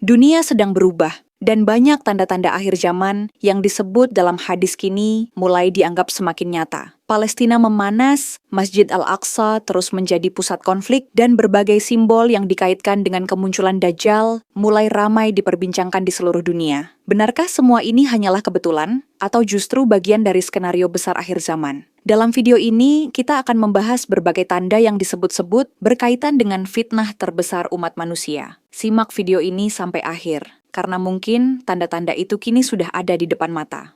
Dunia sedang berubah, dan banyak tanda-tanda akhir zaman yang disebut dalam hadis kini mulai dianggap semakin nyata. Palestina memanas, Masjid Al-Aqsa terus menjadi pusat konflik, dan berbagai simbol yang dikaitkan dengan kemunculan Dajjal mulai ramai diperbincangkan di seluruh dunia. Benarkah semua ini hanyalah kebetulan, atau justru bagian dari skenario besar akhir zaman? Dalam video ini, kita akan membahas berbagai tanda yang disebut-sebut berkaitan dengan fitnah terbesar umat manusia. Simak video ini sampai akhir, karena mungkin tanda-tanda itu kini sudah ada di depan mata.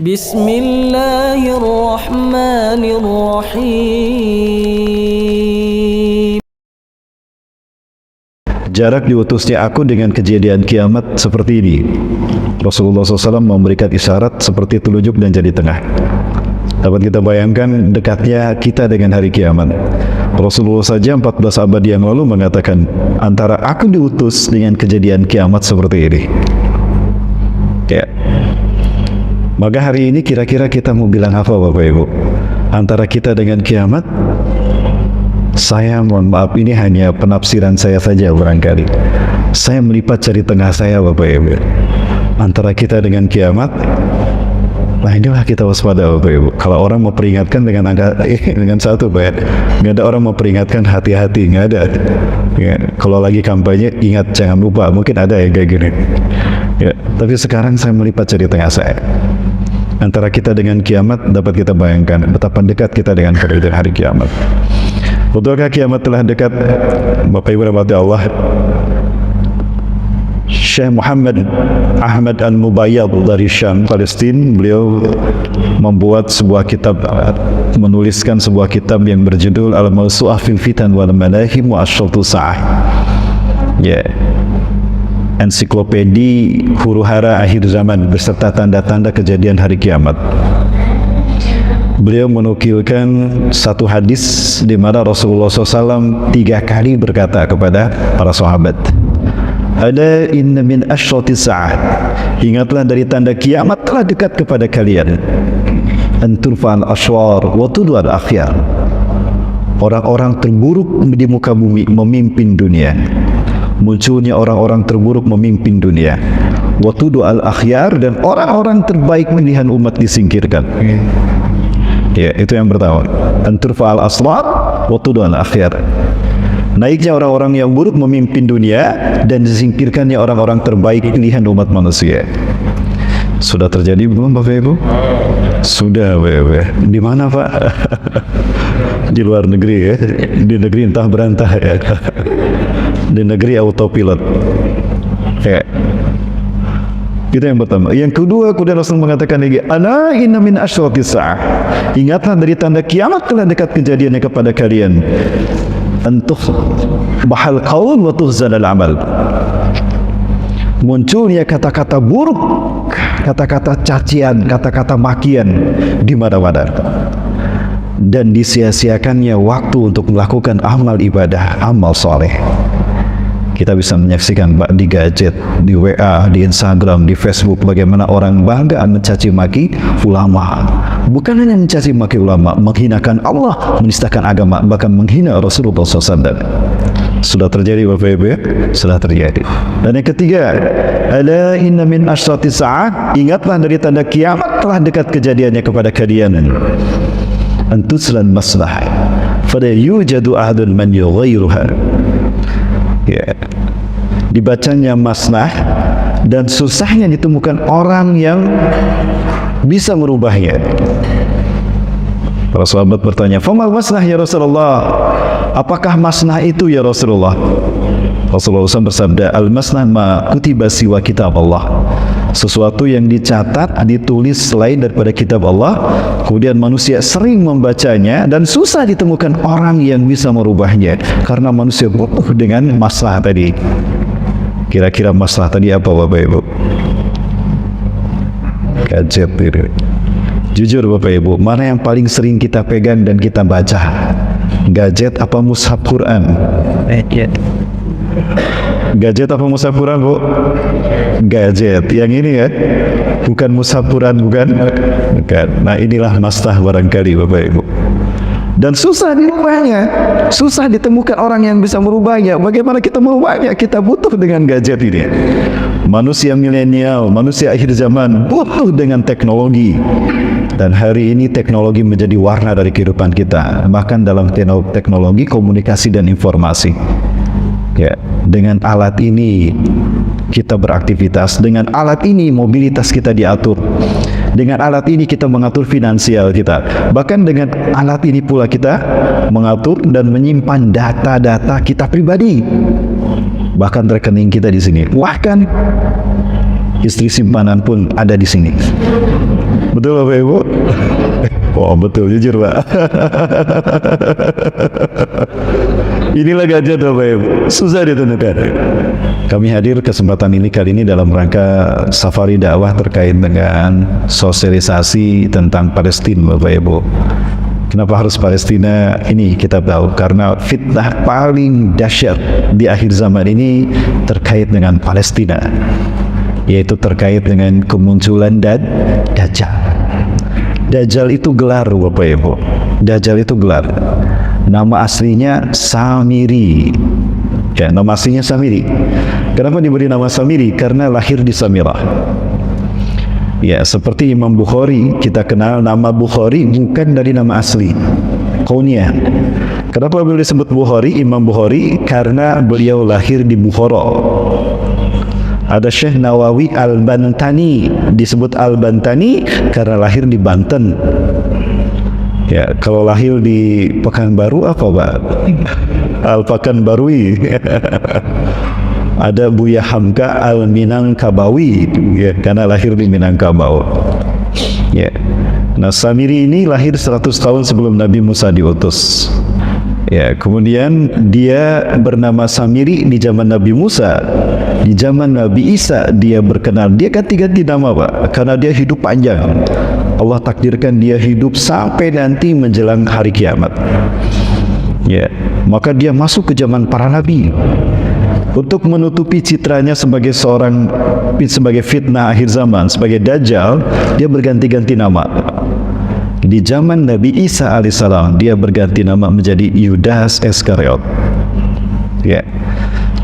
Bismillahirrahmanirrahim. Jarak diutusnya aku dengan kejadian kiamat seperti ini. Rasulullah SAW memberikan isyarat seperti telunjuk dan jari tengah. Dapat kita bayangkan dekatnya kita dengan hari kiamat. Rasulullah saja 14 abad yang lalu mengatakan, antara aku diutus dengan kejadian kiamat seperti ini. Ya. Maka hari ini kira-kira kita mau bilang apa Bapak Ibu? Antara kita dengan kiamat, saya mohon maaf, ini hanya penafsiran saya saja barangkali. Saya melipat jari tengah saya Bapak Ibu. Antara kita dengan kiamat, nah inilah kita waspada Bapak Ibu. Kalau orang mau peringatkan dengan angka dengan satu Pak ya, nggak ada orang mau peringatkan hati-hati, nggak ada ya. Kalau lagi kampanye ingat jangan lupa, mungkin ada yang kayak gini ya. Tapi sekarang saya melipat jari tengah saya. Antara kita dengan kiamat, dapat kita bayangkan betapa dekat kita dengan hari kiamat. Betulkah kiamat telah dekat? Bapak Ibu rahmati Allah, Syekh Muhammad Ahmad Al-Mubayyad dari Syam, Palestina, beliau membuat sebuah kitab, menuliskan sebuah kitab yang berjudul Al-Mawsu'ah fil Fitan wal Malahim wa Asyratu Sa'ah. Ya. Ensiklopedi huru-hara akhir zaman beserta tanda-tanda kejadian hari kiamat. Beliau menukilkan satu hadis di mana Rasulullah SAW 3 kali berkata kepada para sahabat, "Ala inna min asyrati sa'ah." Ingatlah dari tanda kiamat telah dekat kepada kalian. An turfa'al asywar wa tudwal akhyar. Orang-orang terburuk di muka bumi memimpin dunia. Munculnya orang-orang terburuk memimpin dunia. Wa tudwal akhyar, dan orang-orang terbaik pilihan umat disingkirkan. Ya, itu yang pertama. An turfa'al aswar wa tudwal akhyar. Naiknya orang-orang yang buruk memimpin dunia dan disingkirkannya orang-orang terbaik pilihan umat manusia. Sudah terjadi belum Bapak Ibu? Sudah Bapak Ibu. Di mana Pak? Di luar negeri ya. Di negeri entah berantah ya. Di negeri autopilot. Ya. Itu yang pertama. Yang kedua, kemudian Rasul mengatakan lagi, "Ala inna min asyrati sa'ah." Ingatlah dari tanda kiamat telah dekat kejadiannya kepada kalian. Antuh bahal qaul wa tuhzalal amal. Munculnya kata-kata buruk, kata-kata cacian, kata-kata makian di mana-mana, dan disia-siakannya waktu untuk melakukan amal ibadah, amal soleh. Kita bisa menyaksikan di gadget, di WA, di Instagram, di Facebook, bagaimana orang bangga mencaci maki ulama. Bukan hanya mencaci maki ulama, menghinakan Allah, menistakan agama, bahkan menghina Rasulullah SAW. Sudah terjadi Bapak Ibu ya? Sudah terjadi. Dan yang ketiga, ala inna min asyrati sa'ah, ingatlah dari tanda kiamat telah dekat kejadiannya kepada kalian. Antuslan maslahah, fala yujadu ahadun man yughayyiruha. Ya. Dibacanya masnah dan susahnya ditemukan orang yang bisa merubahnya. Para sahabat bertanya, "Famal masnah ya Rasulullah?" Apakah masnah itu ya Rasulullah? Rasulullah SAW bersabda, "Al-masnah ma kutiba siwa kitab Allah." Sesuatu yang dicatat, ditulis selain daripada kitab Allah, kemudian manusia sering membacanya dan susah ditemukan orang yang bisa merubahnya karena manusia butuh dengan masalah tadi. Kira-kira masalah tadi apa Bapak Ibu? Gadget ini. Jujur Bapak Ibu, mana yang paling sering kita pegang dan kita baca? Gadget apa mushaf Quran? Gadget apa mushaf Quran Bu? Gadget. Yang ini ya, bukan mushaf Quran, bukan. Nah inilah masalah barangkali Bapak Ibu. Dan susah dirubahnya, susah ditemukan orang yang bisa merubahnya. Bagaimana kita merubahnya? Kita butuh dengan gadget ini. Manusia milenial, manusia akhir zaman butuh dengan teknologi. Dan hari ini teknologi menjadi warna dari kehidupan kita. Bahkan dalam teknologi komunikasi dan informasi. Ya, dengan alat ini kita beraktivitas, dengan alat ini mobilitas kita diatur. Dengan alat ini kita mengatur finansial kita. Bahkan dengan alat ini pula kita mengatur dan menyimpan data-data kita pribadi. Bahkan rekening kita di sini. Bahkan istri simpanan pun ada di sini. Betul Bapak Ibu? Oh betul, jujur Pak. Inilah gadget Bapak Ibu, susah ditentukan. Kami hadir kesempatan ini kali ini dalam rangka safari dakwah terkait dengan sosialisasi tentang Palestina Bapak Ibu. Kenapa harus Palestina? Ini kita tahu karena fitnah paling dahsyat di akhir zaman ini terkait dengan Palestina, yaitu terkait dengan kemunculan Dajjal. Dajjal itu gelar Bapak Ibu. Dajjal itu gelar. Nama aslinya Samiri. Ya, nama aslinya Samiri. Kenapa diberi nama Samiri? Karena lahir di Samirah. Ya, seperti Imam Bukhari, kita kenal nama Bukhari bukan dari nama asli. Kunyah. Kenapa beliau disebut Bukhari, Imam Bukhari? Karena beliau lahir di Bukhara. Ada Syekh Nawawi Al-Bantani, disebut Al-Bantani karena lahir di Banten. Ya, kalau lahir di Pekanbaru apa Pak? Al-Pekanbarui. Ada Buya Hamka Al-Minangkabawi, ya, karena lahir di Minangkabau. Ya. Nah, Samiri ini lahir 100 tahun sebelum Nabi Musa diutus. Ya, kemudian dia bernama Samiri di zaman Nabi Musa. Di zaman Nabi Isa dia berkenal. Dia ganti-ganti nama Pak, karena dia hidup panjang. Allah takdirkan dia hidup sampai nanti menjelang hari kiamat. Ya, maka dia masuk ke zaman para nabi. Untuk menutupi citranya sebagai sebagai fitnah akhir zaman, sebagai Dajjal, dia berganti-ganti nama. Di zaman Nabi Isa alaihissalam dia berganti nama menjadi Yudas Iskariot. Ya.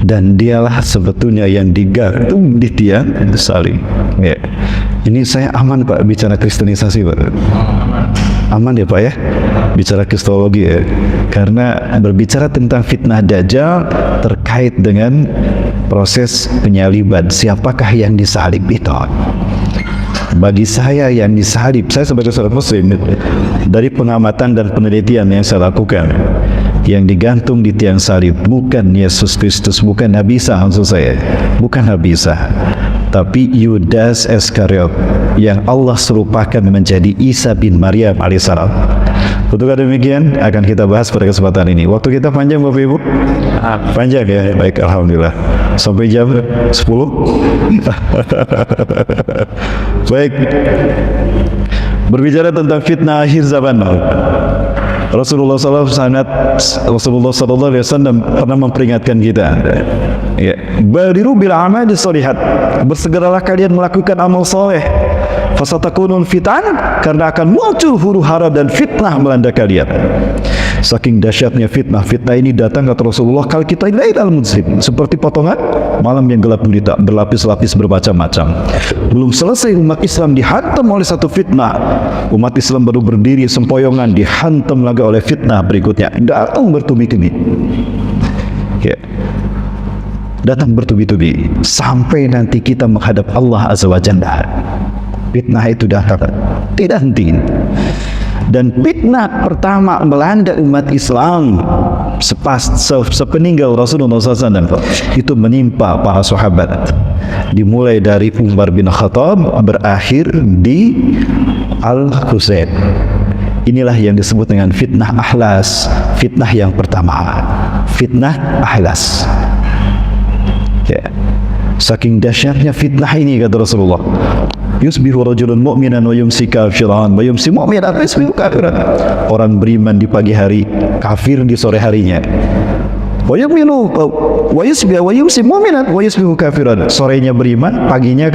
Dan dialah sebetulnya yang digantung di tiang salib. Ya. Ini saya aman Pak bicara kristenisasi Pak. Aman ya Pak ya, bicara kristologi ya. Karena berbicara tentang fitnah Dajjal terkait dengan proses penyaliban. Siapakah yang disalib itu? Bagi saya yang disalib, saya sebagai seorang muslim, dari pengamatan dan penelitian yang saya lakukan, yang digantung di tiang salib bukan Yesus Kristus, bukan Nabi Isa, maksud saya bukan Nabi Isa, tapi Yudas Iskariot yang Allah serupakan menjadi Isa bin Maryam alaihissalam. Untuk demikian akan kita bahas pada kesempatan ini. Waktu kita panjang Bapak Ibu? Panjang ya, baik alhamdulillah. Sampai jam 10. Baik. Berbicara tentang fitnah akhir zaman. Rasulullah sallallahu alaihi wasallam pernah memperingatkan kita. Ya, badiru bil amali sholihat. Bersegeralah kalian melakukan amal soleh. Fasatakunun fitan, karena akan muncul huru-hara dan fitnah melanda kalian. Saking dahsyatnya fitnah ini datang kata Rasulullah kal kita lailal muslim, seperti potongan malam yang gelap gulita, berlapis-lapis bermacam-macam. Belum selesai umat Islam dihantam oleh satu fitnah, umat Islam baru berdiri sempoyongan dihantam lagi oleh fitnah berikutnya. Datang bertubi-tubi. Ya. Datang bertubi-tubi sampai nanti kita menghadap Allah Azza wa Jalla. Fitnah itu datang tidak henti. Dan fitnah pertama melanda umat Islam sepeninggal Rasulullah SAW itu menimpa para sahabat, dimulai dari Umar bin Khattab berakhir di Al-Husain. Inilah yang disebut dengan fitnah Ahlas, fitnah yang pertama, fitnah Ahlas. Ya. Saking dahsyatnya fitnah ini kata Rasulullah, yusbihu rajulun mu'minan wa yumsi kafiran wa yumsi mu'minan wa yusbihu kafiran. Orang beriman di pagi hari, kafir di sore harinya. Wa yu'minu wa yumsi mu'minan wa yusbihu kafiran. Sorenya beriman, paginya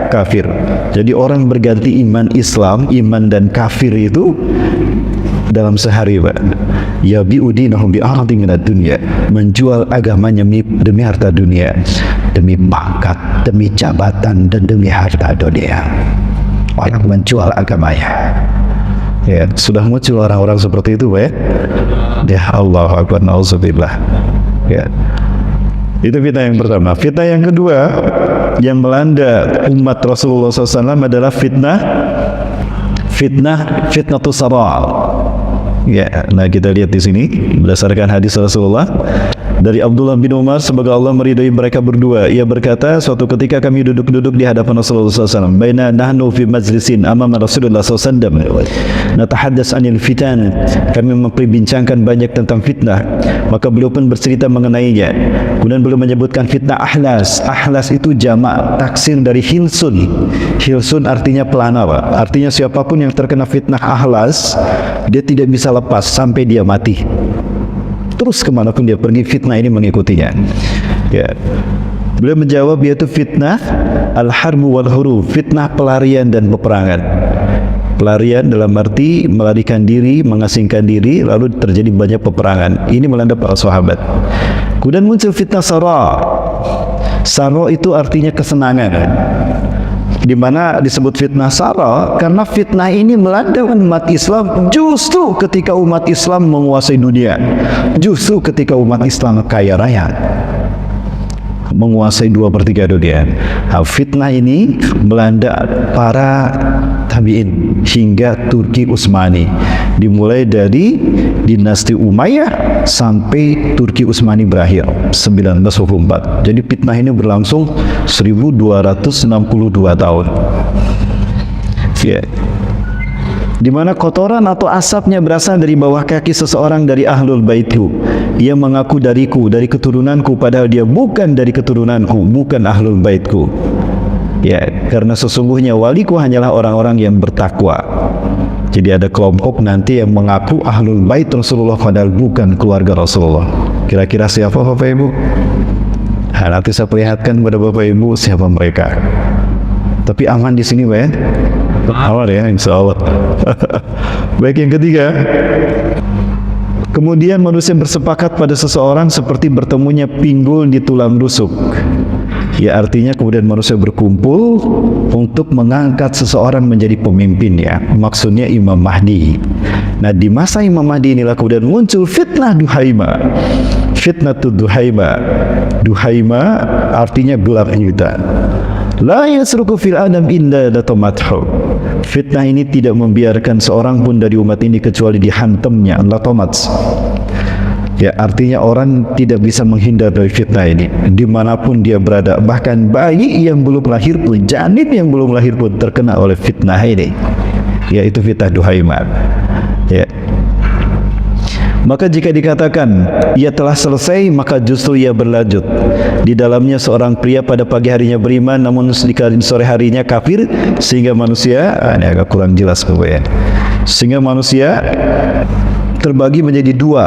kafir. Jadi orang berganti iman Islam, iman dan kafir itu dalam sehari, Pak. Ya bi'udinahum bi'ardi minad dunya, menjual agamanya demi harta dunia, demi pangkat, demi jabatan, dan demi harta dunia. Orang menjual agamanya. Ya, sudah muncul orang-orang seperti itu, Pak. Ya Allah Akbar, na'udzubillah. Ya. Itu fitnah yang pertama. Fitnah yang kedua yang melanda umat Rasulullah SAW adalah fitnatus sara'. Ya, nah kita lihat di sini berdasarkan hadis Rasulullah dari Abdullah bin Umar, semoga Allah meridai mereka berdua. Ia berkata, suatu ketika kami duduk-duduk di hadapan Rasulullah SAW. Baina nahnu fi majlisin amama Rasulullah SAW. Natahaddas anil fitan. Kami memperbincangkan banyak tentang fitnah. Maka beliau pun bercerita mengenainya. Kemudian beliau menyebutkan fitnah ahlas. Ahlas itu jamak taksir dari hilsun. Hilsun artinya pelana, Pak. Artinya siapapun yang terkena fitnah ahlas, dia tidak bisa lepas sampai dia mati. Terus kemanapun dia pergi, fitnah ini mengikutinya. Ya. Beliau menjawab, yaitu fitnah al-harbu wal huruf, fitnah pelarian dan peperangan. Pelarian dalam arti melarikan diri, mengasingkan diri, lalu terjadi banyak peperangan. Ini melanda para sahabat. Kemudian muncul fitnah sara'. Sara' itu artinya kesenangan. Di mana disebut fitnah sara karena fitnah ini melanda umat Islam justru ketika umat Islam menguasai dunia, justru ketika umat Islam kaya raya, menguasai 2/3 dunia. Nah, fitnah ini melanda para tabi'in hingga Turki Utsmani, dimulai dari dinasti Umayyah sampai Turki Utsmani berakhir 1924. Jadi fitnah ini berlangsung 1262 tahun. Ya. Di mana kotoran atau asapnya berasal dari bawah kaki seseorang dari ahlul baitku. Ia mengaku dariku, dari keturunanku, padahal dia bukan dari keturunanku, bukan ahlul baitku. Ya, karena sesungguhnya waliku hanyalah orang-orang yang bertakwa. Jadi ada kelompok nanti yang mengaku ahlul bait Rasulullah padahal bukan keluarga Rasulullah. Kira-kira siapa Bapak Ibu? Nah, nanti saya perlihatkan kepada Bapak Ibu siapa mereka. Tapi aman di sini, Pak. Aman ya, insya Allah. Baik, yang ketiga, kemudian manusia bersepakat pada seseorang seperti bertemunya pinggul di tulang rusuk. Ya, artinya kemudian manusia berkumpul untuk mengangkat seseorang menjadi pemimpin, ya. Maksudnya Imam Mahdi. Nah, di masa Imam Mahdi inilah kemudian muncul fitnah Duhaima. Fitnatud Duhaima. Duhaima artinya gelar hitam. La yasruku fil adam illa latamathu. Fitnah ini tidak membiarkan seorang pun dari umat ini kecuali dihantamnya latamat. Ya, artinya orang tidak bisa menghindar dari fitnah ini dimanapun dia berada. Bahkan bayi yang belum lahir pun, janin yang belum lahir pun terkena oleh fitnah ini, yaitu fitnah Duhaimah. Ya. Maka jika dikatakan ia telah selesai, maka justru ia berlanjut. Di dalamnya seorang pria pada pagi harinya beriman, namun di sore harinya kafir, sehingga manusia, ini agak kurang jelas ya. Sehingga manusia terbagi menjadi dua,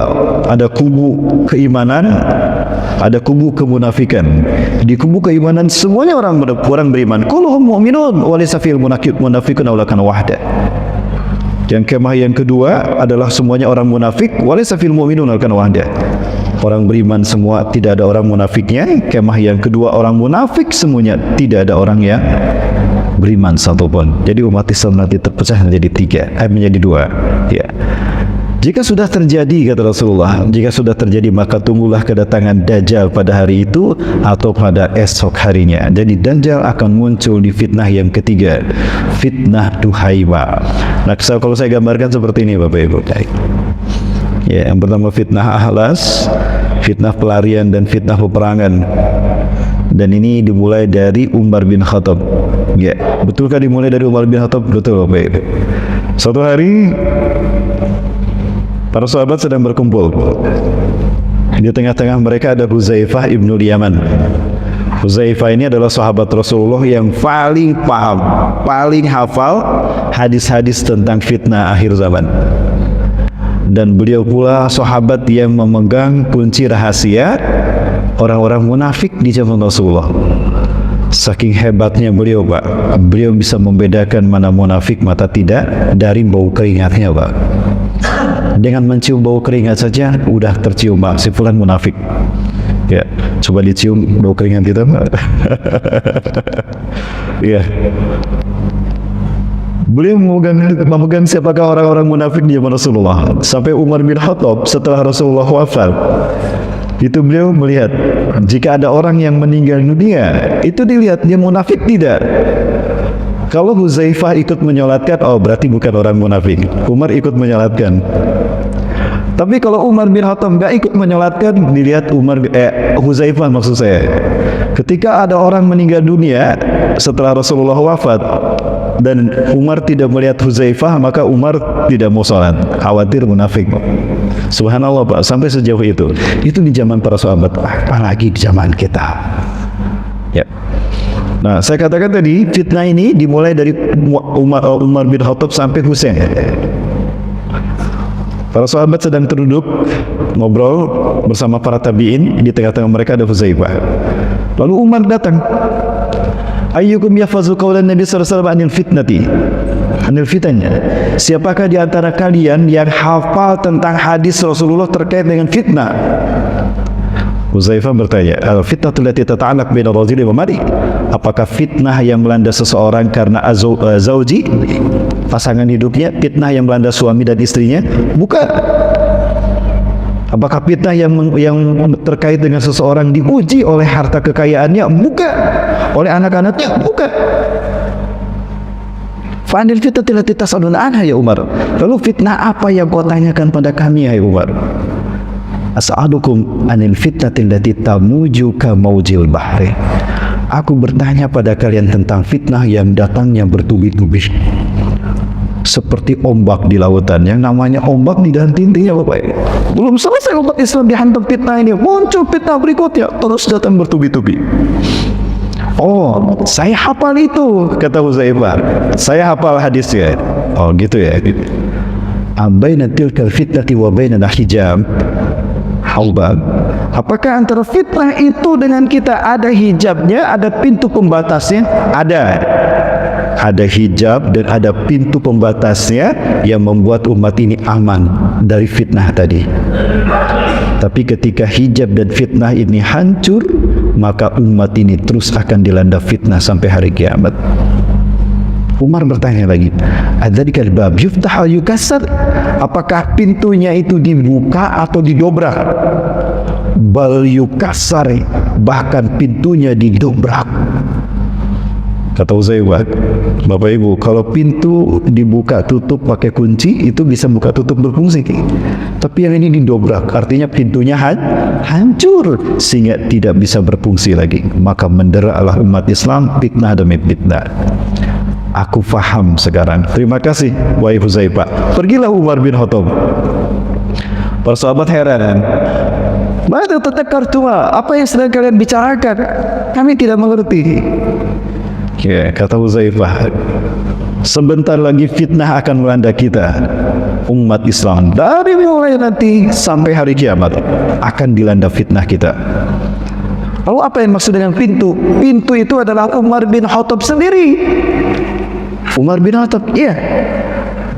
ada kubu keimanan, ada kubu kemunafikan. Di kubu keimanan semuanya orang beriman. Kulluhum mu'minun wa laysa fil munafiqun aw lakan wahda. Yang kemah yang kedua adalah semuanya orang munafik, wa laysa fil mu'minun lakan wahda. Orang beriman semua, tidak ada orang munafiknya. Kemah yang kedua orang munafik semuanya, tidak ada orang yang beriman satupun. Jadi umat Islam nanti terpecah menjadi tiga, menjadi dua. Ya. Jika sudah terjadi, kata Rasulullah, jika sudah terjadi maka tunggulah kedatangan Dajjal pada hari itu atau pada esok harinya. Jadi Dajjal akan muncul di fitnah yang ketiga, fitnah Duhaima. Nah, kalau saya gambarkan seperti ini Bapak Ibu. Ya, yang pertama fitnah ahlas, fitnah pelarian dan fitnah peperangan. Dan ini dimulai dari Umar bin Khattab. Ya, betulkah dimulai dari Umar bin Khattab? Betul Bapak Ibu. Suatu hari para sahabat sedang berkumpul. Di tengah-tengah mereka ada Huzaifah ibnul Yaman. Huzaifah ini adalah sahabat Rasulullah yang paling paham, paling hafal hadis-hadis tentang fitnah akhir zaman. Dan beliau pula sahabat yang memegang kunci rahasia orang-orang munafik di zaman Rasulullah. Saking hebatnya beliau, Pak. Beliau bisa membedakan mana munafik, mata tidak dari bau keringatnya, Pak. dengan mencium bau keringat saja udah tercium, Pak, si fulan munafik. Ya, coba dicium bau keringat kita, Pak. Ya. Beliau memegang siapakah orang-orang munafik di zaman Rasulullah. Sampai Umar bin Khattab setelah Rasulullah wafat, itu beliau melihat jika ada orang yang meninggal dunia, itu dilihat dia munafik tidak. Kalau Huzaifah ikut menyolatkan, oh berarti bukan orang munafik. Umar ikut menyolatkan. Tapi kalau Umar bin Khattab nggak ikut menyolatkan, dilihat Huzaifah maksud saya. Ketika ada orang meninggal dunia setelah Rasulullah wafat dan Umar tidak melihat Huzaifah, maka Umar tidak mau sholat, khawatir munafik. Subhanallah, Pak, sampai sejauh itu. Itu di zaman para sahabat, apalagi di zaman kita. Ya. Nah, saya katakan tadi fitnah ini dimulai dari Umar bin Khattab sampai Husain. Para sahabat sedang duduk ngobrol bersama para tabi'in, di tengah-tengah mereka ada Huzaifah. Lalu Umar datang. Ayyukum yahfazu qaulan Nabi sallallahu alaihi wasallam anil fitnati, anil fitnah. Siapakah di antara kalian yang hafal tentang hadis Rasulullah terkait dengan fitnah? Huzaifah bertanya, al-fitnatu allati tata'allaq baina rajuli wa mari. Apakah fitnah yang melanda seseorang karena zauji, pasangan hidupnya, fitnah yang melanda suami dan istrinya? Bukan. Apakah fitnah yang terkait dengan seseorang diuji oleh harta kekayaannya? Bukan. Oleh anak-anaknya? Bukan. Fa'anil fitnati allati tas'aluna anha ya Umar. Lalu fitnah apa yang kau tanyakan pada kami ya Umar? As'alukum anil fitnati allati tamuju ka maujil bahri. Aku bertanya pada kalian tentang fitnah yang datangnya bertubi-tubi seperti ombak di lautan. Yang namanya ombak tidak henti-hentinya, Bapak. Belum selesai umat Islam dihantam fitnah ini, muncul fitnah berikutnya, terus datang bertubi-tubi. Oh, saya hafal itu, kata Huzaifah. Saya hafal hadisnya. Oh, gitu ya. Baina tilkal fitnati wa baina hijab. Apakah antara fitnah itu dengan kita ada hijabnya, ada pintu pembatasnya? Ada hijab dan ada pintu pembatasnya yang membuat umat ini aman dari fitnah tadi. Tapi ketika hijab dan fitnah ini hancur, maka umat ini terus akan dilanda fitnah sampai hari kiamat. Umar bertanya lagi, adzzalikal bab yuftah al yukassar? Apakah pintunya itu dibuka atau didobrak? Bal yukassar, bahkan pintunya didobrak. Kata Huzaifah, Bapak Ibu, kalau pintu dibuka tutup pakai kunci itu bisa buka tutup berfungsi. Tapi yang ini didobrak, artinya pintunya hancur sehingga tidak bisa berfungsi lagi. Maka menderalah umat Islam fitnah demi fitnah. Aku faham sekarang. Terima kasih, wahai Huzaifah. Pergilah Umar bin Khattab. Para sahabat heran. Mada tatakartuma, apa yang sedang kalian bicarakan? Kami tidak mengerti. Ya, kata Huzaifah, sebentar lagi fitnah akan melanda kita. Umat Islam dari mulai nanti sampai hari kiamat akan dilanda fitnah kita. Lalu apa yang maksud dengan pintu? Pintu itu adalah Umar bin Khattab sendiri. Umar bin Khattab, iya,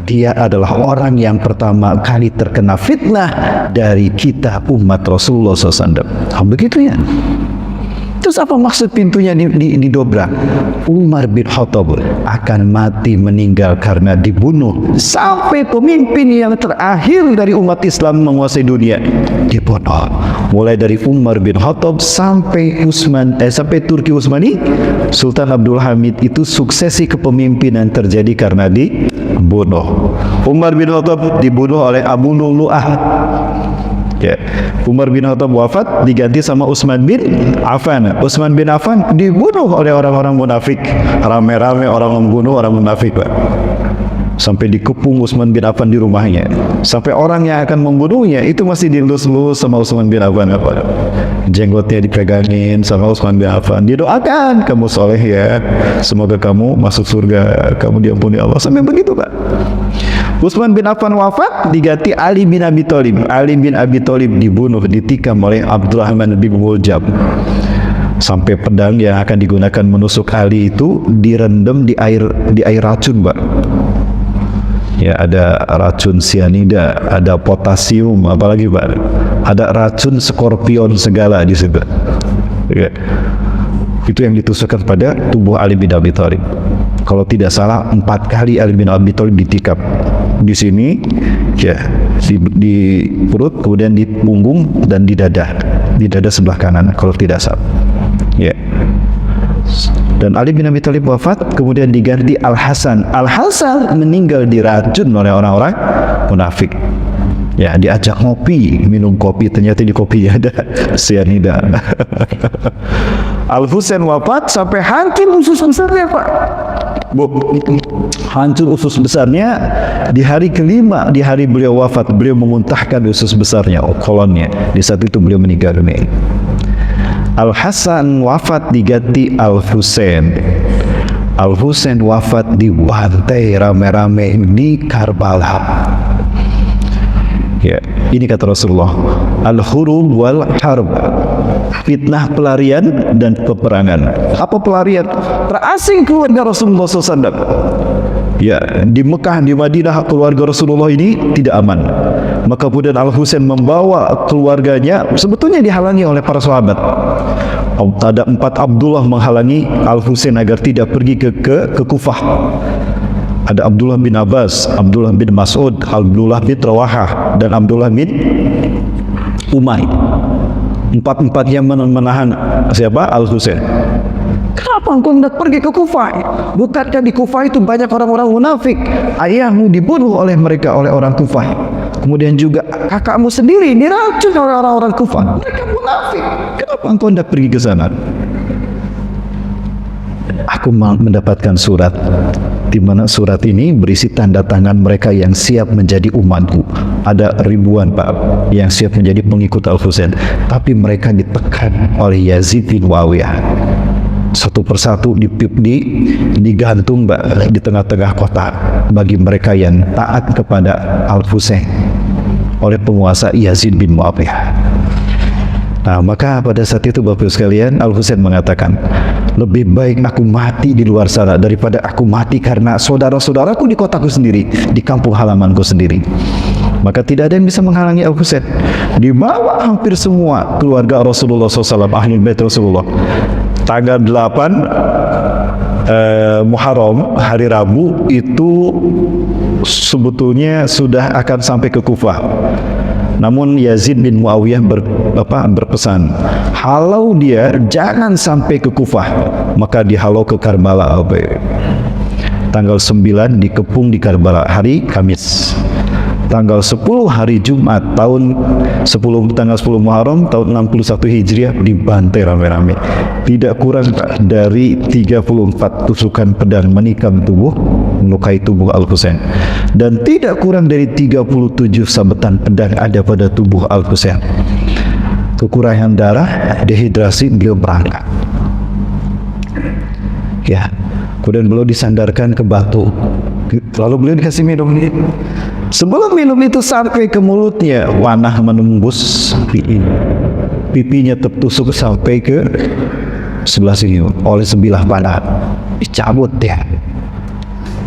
dia adalah orang yang pertama kali terkena fitnah dari kita umat Rasulullah SAW. Begitu ya. Terus apa maksud pintunya didobrak? Umar bin Khattab akan mati meninggal karena dibunuh. Sampai pemimpin yang terakhir dari umat Islam menguasai dunia dibunuh. Mulai dari Umar bin Khattab sampai sampai Turki Utsmani, Sultan Abdul Hamid itu suksesi kepemimpinan terjadi karena dibunuh. Umar bin Khattab dibunuh oleh Abu Lu'lu'ah. Ya. Umar bin Khattab wafat diganti sama Utsman bin Affan. Utsman bin Affan dibunuh oleh orang-orang munafik. Rame-rame orang membunuh orang munafik, Pak. Sampai dikepung Utsman bin Affan di rumahnya. Sampai orang yang akan membunuhnya itu masih dilus-lus sama Utsman bin Affan, Pak. Jenggotnya dipegangin sama Utsman bin Affan. Didoakan, kamu soleh ya. Semoga kamu masuk surga, kamu diampuni Allah. Sampai begitu, Pak. Utsman bin Affan wafat diganti Ali bin Abi Thalib. Ali bin Abi Thalib dibunuh, ditikam oleh Abdurrahman bin Muljam. Sampai pedang yang akan digunakan menusuk Ali itu direndam di air racun, Pak. Ya, ada racun sianida, ada potasium, apalagi Pak? Ada racun skorpion segala di situ. Ya. Itu yang ditusukkan pada tubuh Ali bin Abi Thalib. Kalau tidak salah 4 kali Ali bin Abi Thalib ditikap. Di sini, ya, di perut, kemudian di punggung dan di dada sebelah kanan kalau tidak salah. Ya. Dan Ali bin Abi Thalib wafat, kemudian diganti Al-Hasan. Al-Hasan meninggal diracun oleh orang-orang munafik. Ya, diajak ngopi, minum kopi, ternyata di kopinya ada sianida. Al-Husain wafat sampai hancur usus besarnya, Pak. Hancur usus besarnya di hari kelima, di hari beliau wafat, beliau memuntahkan usus besarnya, kolonnya. Di saat itu beliau meninggal dunia. Al-Hasan wafat diganti Al-Husain. Al-Husain wafat dibantai rame-rame di Karbala. Ya, ini kata Rasulullah, al-hurub wal harb, fitnah pelarian dan peperangan. Apa pelarian? Terasing keluarga Rasulullah SAW. Ya, di Mekah, di Madinah keluarga Rasulullah ini tidak aman. Maka kemudian Al-Husain membawa keluarganya, sebetulnya dihalangi oleh para sahabat. Ada 4 Abdullah menghalangi Al-Husain agar tidak pergi ke Kufah. Ada Abdullah bin Abbas, Abdullah bin Mas'ud, Abdullah bin Rawahah, dan Abdullah bin Umay. 4-empatnya menahan siapa? Al-Husain. Kenapa engkau hendak pergi ke Kufah? Bukankah di Kufah itu banyak orang-orang munafik? Ayahmu dibunuh oleh mereka, oleh orang Kufah. Kemudian juga kakakmu sendiri diracun oleh orang-orang Kufah. Mereka munafik. Kenapa engkau hendak pergi ke sana? Aku mendapatkan surat, di mana surat ini berisi tanda tangan mereka yang siap menjadi umatku. Ada ribuan, Pak, yang siap menjadi pengikut Al-Husain, tapi mereka ditekan oleh Yazid bin Muawiyah. Satu persatu digantung, Pak, di tengah-tengah kota bagi mereka yang taat kepada Al-Husain oleh penguasa Yazid bin Muawiyah. Nah, maka pada saat itu Bapak sekalian, Al-Husain mengatakan, lebih baik aku mati di luar sana daripada aku mati karena saudara-saudaraku di kotaku sendiri, di kampung halamanku sendiri. Maka tidak ada yang bisa menghalangi Al-Husain. Dibawa hampir semua keluarga Rasulullah SAW, ahli bait Rasulullah. Tanggal 8 Muharram, hari Rabu, itu sebetulnya sudah akan sampai ke Kufah. Namun Yazid bin Muawiyah berpesan, halau dia jangan sampai ke Kufah, maka dihalau ke Karbala. Tanggal 9 dikepung di Karbala, hari Kamis. Tanggal 10 hari Jumat tanggal 10 Muharram tahun 61 Hijriah dibantai rame-rame. Tidak kurang dari 34 tusukan pedang menikam tubuh, melukai tubuh Al-Husain, dan tidak kurang dari 37 sabetan pedang ada pada tubuh Al-Husain. Kekurangan darah, dehidrasi, beliau berangkat. Ya, kemudian beliau disandarkan ke batu, lalu beliau dikasih minum. Sebelum minum itu sampai ke mulutnya, wanah menembus pipinya tertusuk sampai ke sebelah sini oleh sebilah panah. Dicabut ya.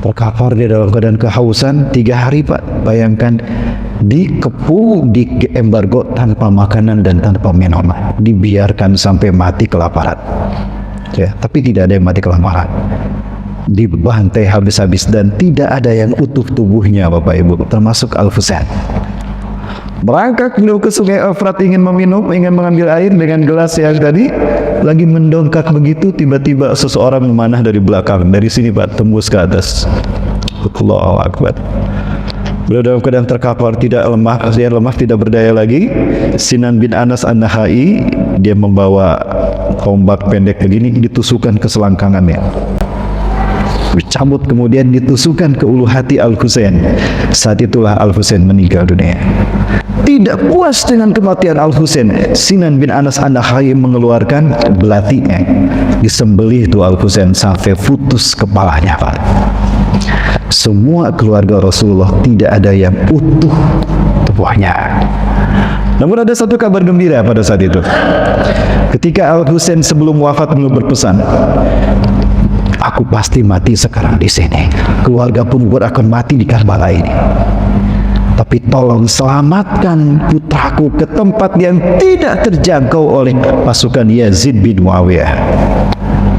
Terkapar dia dalam keadaan kehausan 3 hari, Pak. Bayangkan, dikepung, di embargo tanpa makanan dan tanpa minuman, dibiarkan sampai mati kelaparan. Ya, tapi tidak ada yang mati kelaparan. Dibantai habis-habis dan tidak ada yang utuh tubuhnya, Bapak Ibu, termasuk Al-Husain. Berangkat beliau ke sungai Efrat ingin meminum, ingin mengambil air dengan gelas yang tadi, lagi mendongkak begitu, tiba-tiba seseorang memanah dari belakang, dari sini, Pak, tembus ke atas. Allahu Akbar. Beliau dalam keadaan terkapar, tidak lemah, tidak berdaya lagi. Sinan bin Anas An-Nahai, dia membawa tombak pendek begini, ditusukkan ke selangkangannya, dicabut, kemudian ditusukkan ke ulu hati Al-Husain. Saat itulah Al-Husain meninggal dunia. Tidak puas dengan kematian Al-Husain, Sinan bin Anas An-Nahai mengeluarkan belatinya, disembelih itu Al-Husain sampai putus kepalanya, Pak. Semua keluarga Rasulullah tidak ada yang utuh tubuhnya. Namun ada satu kabar gembira pada saat itu. Ketika Al-Husain sebelum wafat beliau berpesan, aku pasti mati sekarang di sini. Keluarga pun akan mati di Karbala ini. Tapi tolong selamatkan putraku ke tempat yang tidak terjangkau oleh pasukan Yazid bin Muawiyah.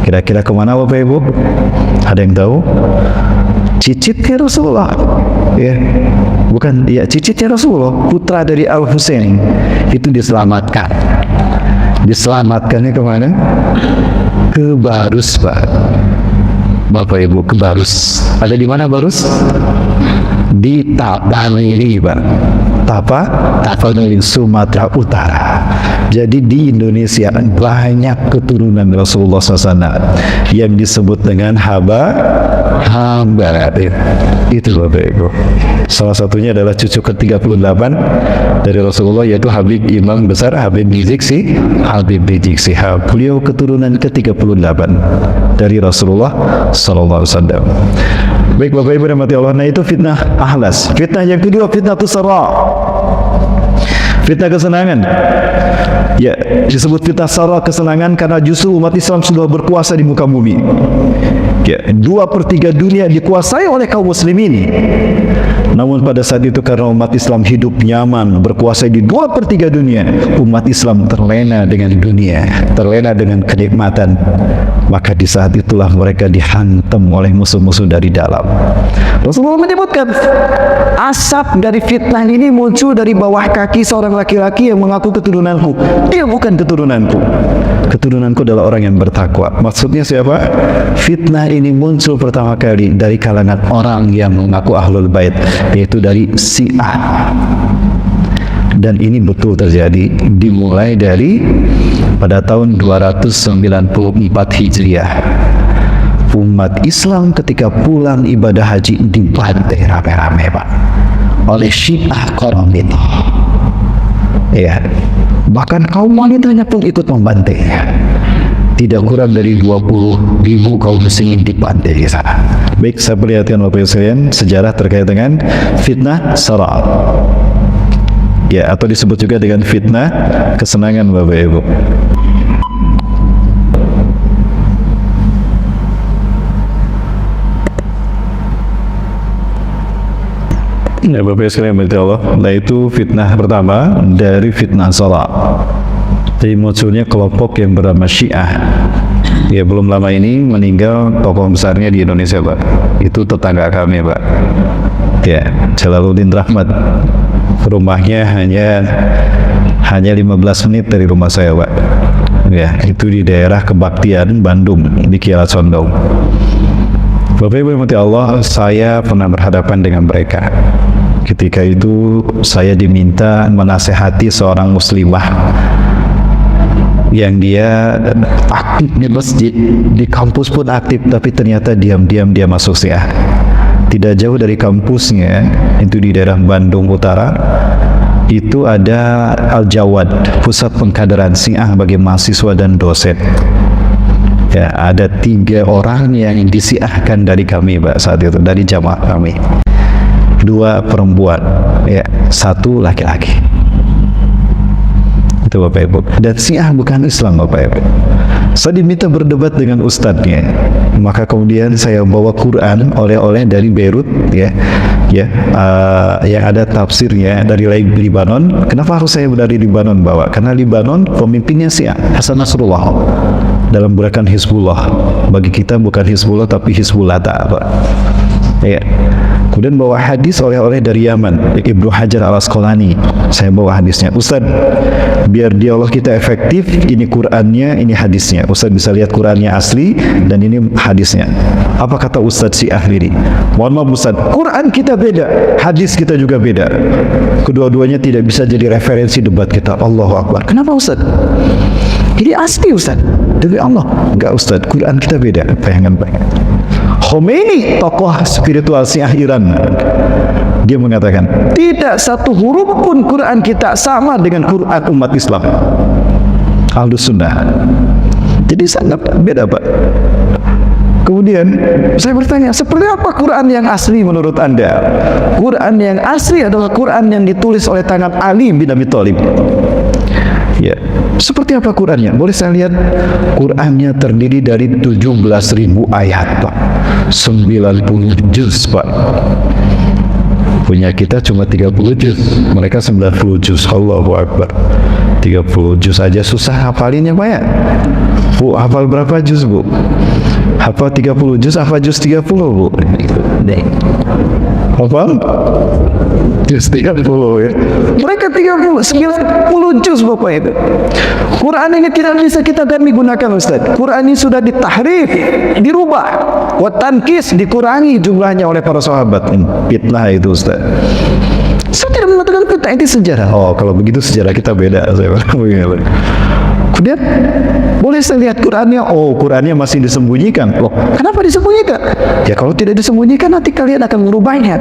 Kira-kira kemana Bapak Ibu? Ada yang tahu? Cicit ya Rasulullah, ya, bukan ya, cicit ya Rasulullah, putra dari Al Husain itu diselamatkan. Diselamatkannya kemana? Ke Barus, Pak. Bapak Ibu, ke Barus. Ada di mana Barus? Di Tapanuli, Pak. Tapanuli, Sumatera Utara. Jadi di Indonesia banyak keturunan Rasulullah SAW yang disebut dengan hamba. Itu Bapak Ibu. Salah satunya adalah cucu ke-38 dari Rasulullah, yaitu Habib Imam Besar Habib Rizik Sihab. Beliau keturunan ke-38 dari Rasulullah SAW. Baik Bapak Ibu rahmati Allah. Nah itu fitnah ahlas. Fitnah yang kedua, fitnah tusara, fitnah kesenangan. Ya, disebut fitnah sara, kesenangan, karena justru umat Islam sudah berkuasa di muka bumi. Ya, 2/3 dunia dikuasai oleh kaum muslimin. Namun pada saat itu karena umat Islam hidup nyaman, berkuasa di 2/3 dunia, umat Islam terlena dengan dunia, terlena dengan kenikmatan. Maka di saat itulah mereka dihantam oleh musuh-musuh dari dalam. Rasulullah menyebutkan, asap dari fitnah ini muncul dari bawah kaki seorang laki-laki yang mengaku keturunanku. Dia bukan keturunanku. Keturunanku adalah orang yang bertakwa. Maksudnya siapa? Fitnah ini muncul pertama kali dari kalangan orang yang mengaku ahlul bait, yaitu dari Syiah. Dan ini betul terjadi, dimulai dari pada tahun 294 Hijriah. Umat Islam ketika pulang ibadah haji dibantai rame-rame, Pak, oleh Syiah Qaramita. Ya, bahkan kaum wanitanya pun ikut membantai. Tidak kurang dari 20.000 kaum muslimin dibantai di sana. Baik, saya perlihatkan Bapak Ibu sekalian sejarah terkait dengan fitnah sara. Ya, atau disebut juga dengan fitnah kesenangan Bapak Ibu. Ya, Bapak Ibu sekalian, Allah. Nah itu fitnah pertama dari fitnah sara. Jadi munculnya kelompok yang bernama Syiah. Ya, belum lama ini meninggal tokoh besarnya di Indonesia, Pak. Itu tetangga kami, Pak. Ya, Jalaluddin Rahmat. Rumahnya hanya 15 menit dari rumah saya, Pak. Ya, itu di daerah Kebaktian, Bandung, di Kiara Condong. Bapak Ibu yang Allah, saya pernah berhadapan dengan mereka. Ketika itu saya diminta menasehati seorang muslimah yang dia aktif di masjid, di kampus pun aktif, tapi ternyata diam-diam dia masuk Syiah. Tidak jauh dari kampusnya, itu di daerah Bandung Utara, itu ada Al-Jawad, pusat pengkaderan Syiah bagi mahasiswa dan dosen. Ya, ada 3 orang yang disiahkan dari kami, Pak, saat itu, dari jamaah kami. 2 perempuan, ya, 1 laki-laki. Itu Bapak Ibu. Dan Syiah bukan Islam, Bapak Ibu. Saya diminta berdebat dengan ustadznya. Maka kemudian saya bawa Quran oleh-oleh dari Beirut, yang ada tafsirnya dari Libanon. Kenapa harus saya dari Libanon bawa? Karena Libanon pemimpinnya Syiah, Hasan Nasrullah, dalam gerakan Hizbullah. Bagi kita bukan Hizbullah tapi Hizbullah, Pak. Ya. Kemudian bawa hadis oleh-oleh dari Yaman, Ibnu Hajar Al-Asqalani. Saya bawa hadisnya. Ustaz, biar dialog kita efektif, ini Qurannya, ini hadisnya. Ustaz bisa lihat Qurannya asli dan ini hadisnya. Apa kata Ustaz si ahli ini? Mohon maaf Ustaz, Quran kita beda, hadis kita juga beda. Kedua-duanya tidak bisa jadi referensi debat kita. Allahu Akbar. Kenapa Ustaz? Ini asli Ustaz. Demi Allah. Enggak Ustaz, Quran kita beda. Bayangan. Khomeini, tokoh spiritual Syiah Iran, dia mengatakan tidak satu huruf pun Quran kita sama dengan Quran umat Islam Ahlus Sunnah. Jadi sangat beda, Pak. Kemudian saya bertanya, seperti apa Quran yang asli menurut Anda? Quran yang asli adalah Quran yang ditulis oleh tangan Ali bin Abi Thalib. Ya, Seperti apa Qurannya? Boleh saya lihat? Qurannya terdiri dari 17.000 ayat, Pak. 90 juz, Pak. Punya kita cuma 30 juz, mereka 90 juz. Allahu Akbar. 30 juz aja susah hafalinnya, Pak ya. Bu, hafal berapa juz, Bu? Hafal 30 juz, hafal juz 30, Bu? Hafal? Juz 30 ya. Mereka 30, 90 juz, Bapak itu. Quran ini tidak bisa kita dan digunakan, Ustaz. Quran ini sudah ditahrif, dirubah. Wa tankis, dikurangi jumlahnya oleh para sahabat. Fitnah itu, Ustaz. Saya tidak mengatakan fitnah, ini sejarah. Oh, kalau begitu sejarah kita beda. Kemudian boleh saya lihat Qurannya? Oh, Qurannya masih disembunyikan. Loh, kenapa disembunyikan? Ya kalau tidak disembunyikan nanti kalian akan merubahnya.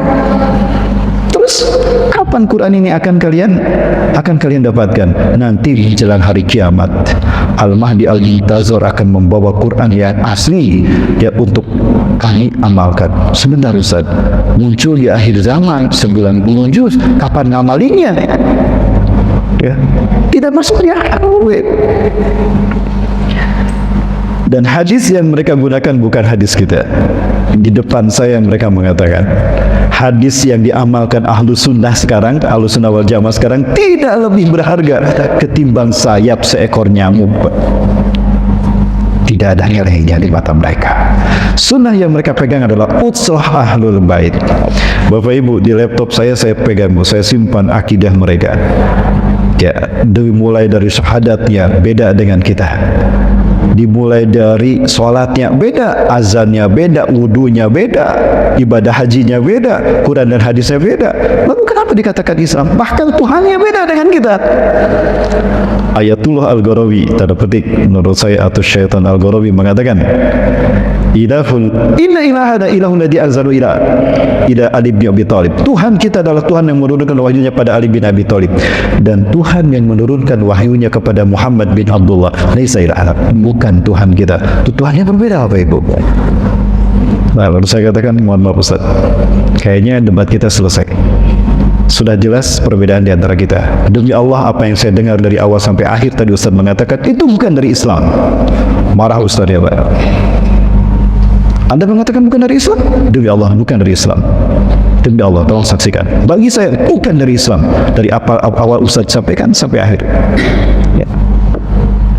Terus kapan Quran ini akan kalian dapatkan? Nanti menjelang hari kiamat. Al-Mahdi Al-Muntazir akan membawa Quran yang asli ya untuk kami amalkan. Sebentar Ustaz, muncul di akhir zaman 90 juz, kapan ngamalinya? Ya, tidak masuk ya. Dan hadis yang mereka gunakan bukan hadis kita. Di depan saya mereka mengatakan hadis yang diamalkan ahlu sunnah sekarang, ahlu sunnah wal jamaah sekarang tidak lebih berharga ketimbang sayap seekor nyamuk. Tidak ada nilainya di mata mereka. Sunnah yang mereka pegang adalah utslah ahlul bait. Bapak Ibu, di laptop saya pegang, saya simpan akidah mereka. Ya, dimulai dari syahadatnya beda dengan kita. Dimulai dari sholatnya beda, azannya beda, wudunya beda, ibadah hajinya beda, Quran dan hadisnya beda. Lalu kenapa dikatakan Islam? Bahkan Tuhannya beda dengan kita. Ayatullah Al-Gharawi, tanda petik menurut saya atau Syaitan Al-Gharawi mengatakan, inna ilahana ilahun ladzi anzalu ila Ali bin Abi Thalib. Tuhan kita adalah Tuhan yang menurunkan wahyunya pada Ali bin Abi Thalib, dan Tuhan yang menurunkan wahyunya kepada Muhammad bin Abdullah laisa ilaha, bukan Tuhan kita. Itu Tuhannya berbeda, Bapak Ibu. Nah, lalu saya katakan, mohon maaf Ustaz, kayaknya debat kita selesai. Sudah jelas perbedaan di antara kita. Demi Allah, apa yang saya dengar dari awal sampai akhir tadi Ustaz mengatakan itu bukan dari Islam. Marah Ustaz ya, Pak. Anda mengatakan bukan dari Islam? Demi Allah, bukan dari Islam. Demi Allah, tolong saksikan. Bagi saya, bukan dari Islam. Dari awal Ustaz sampaikan sampai akhir. Ya.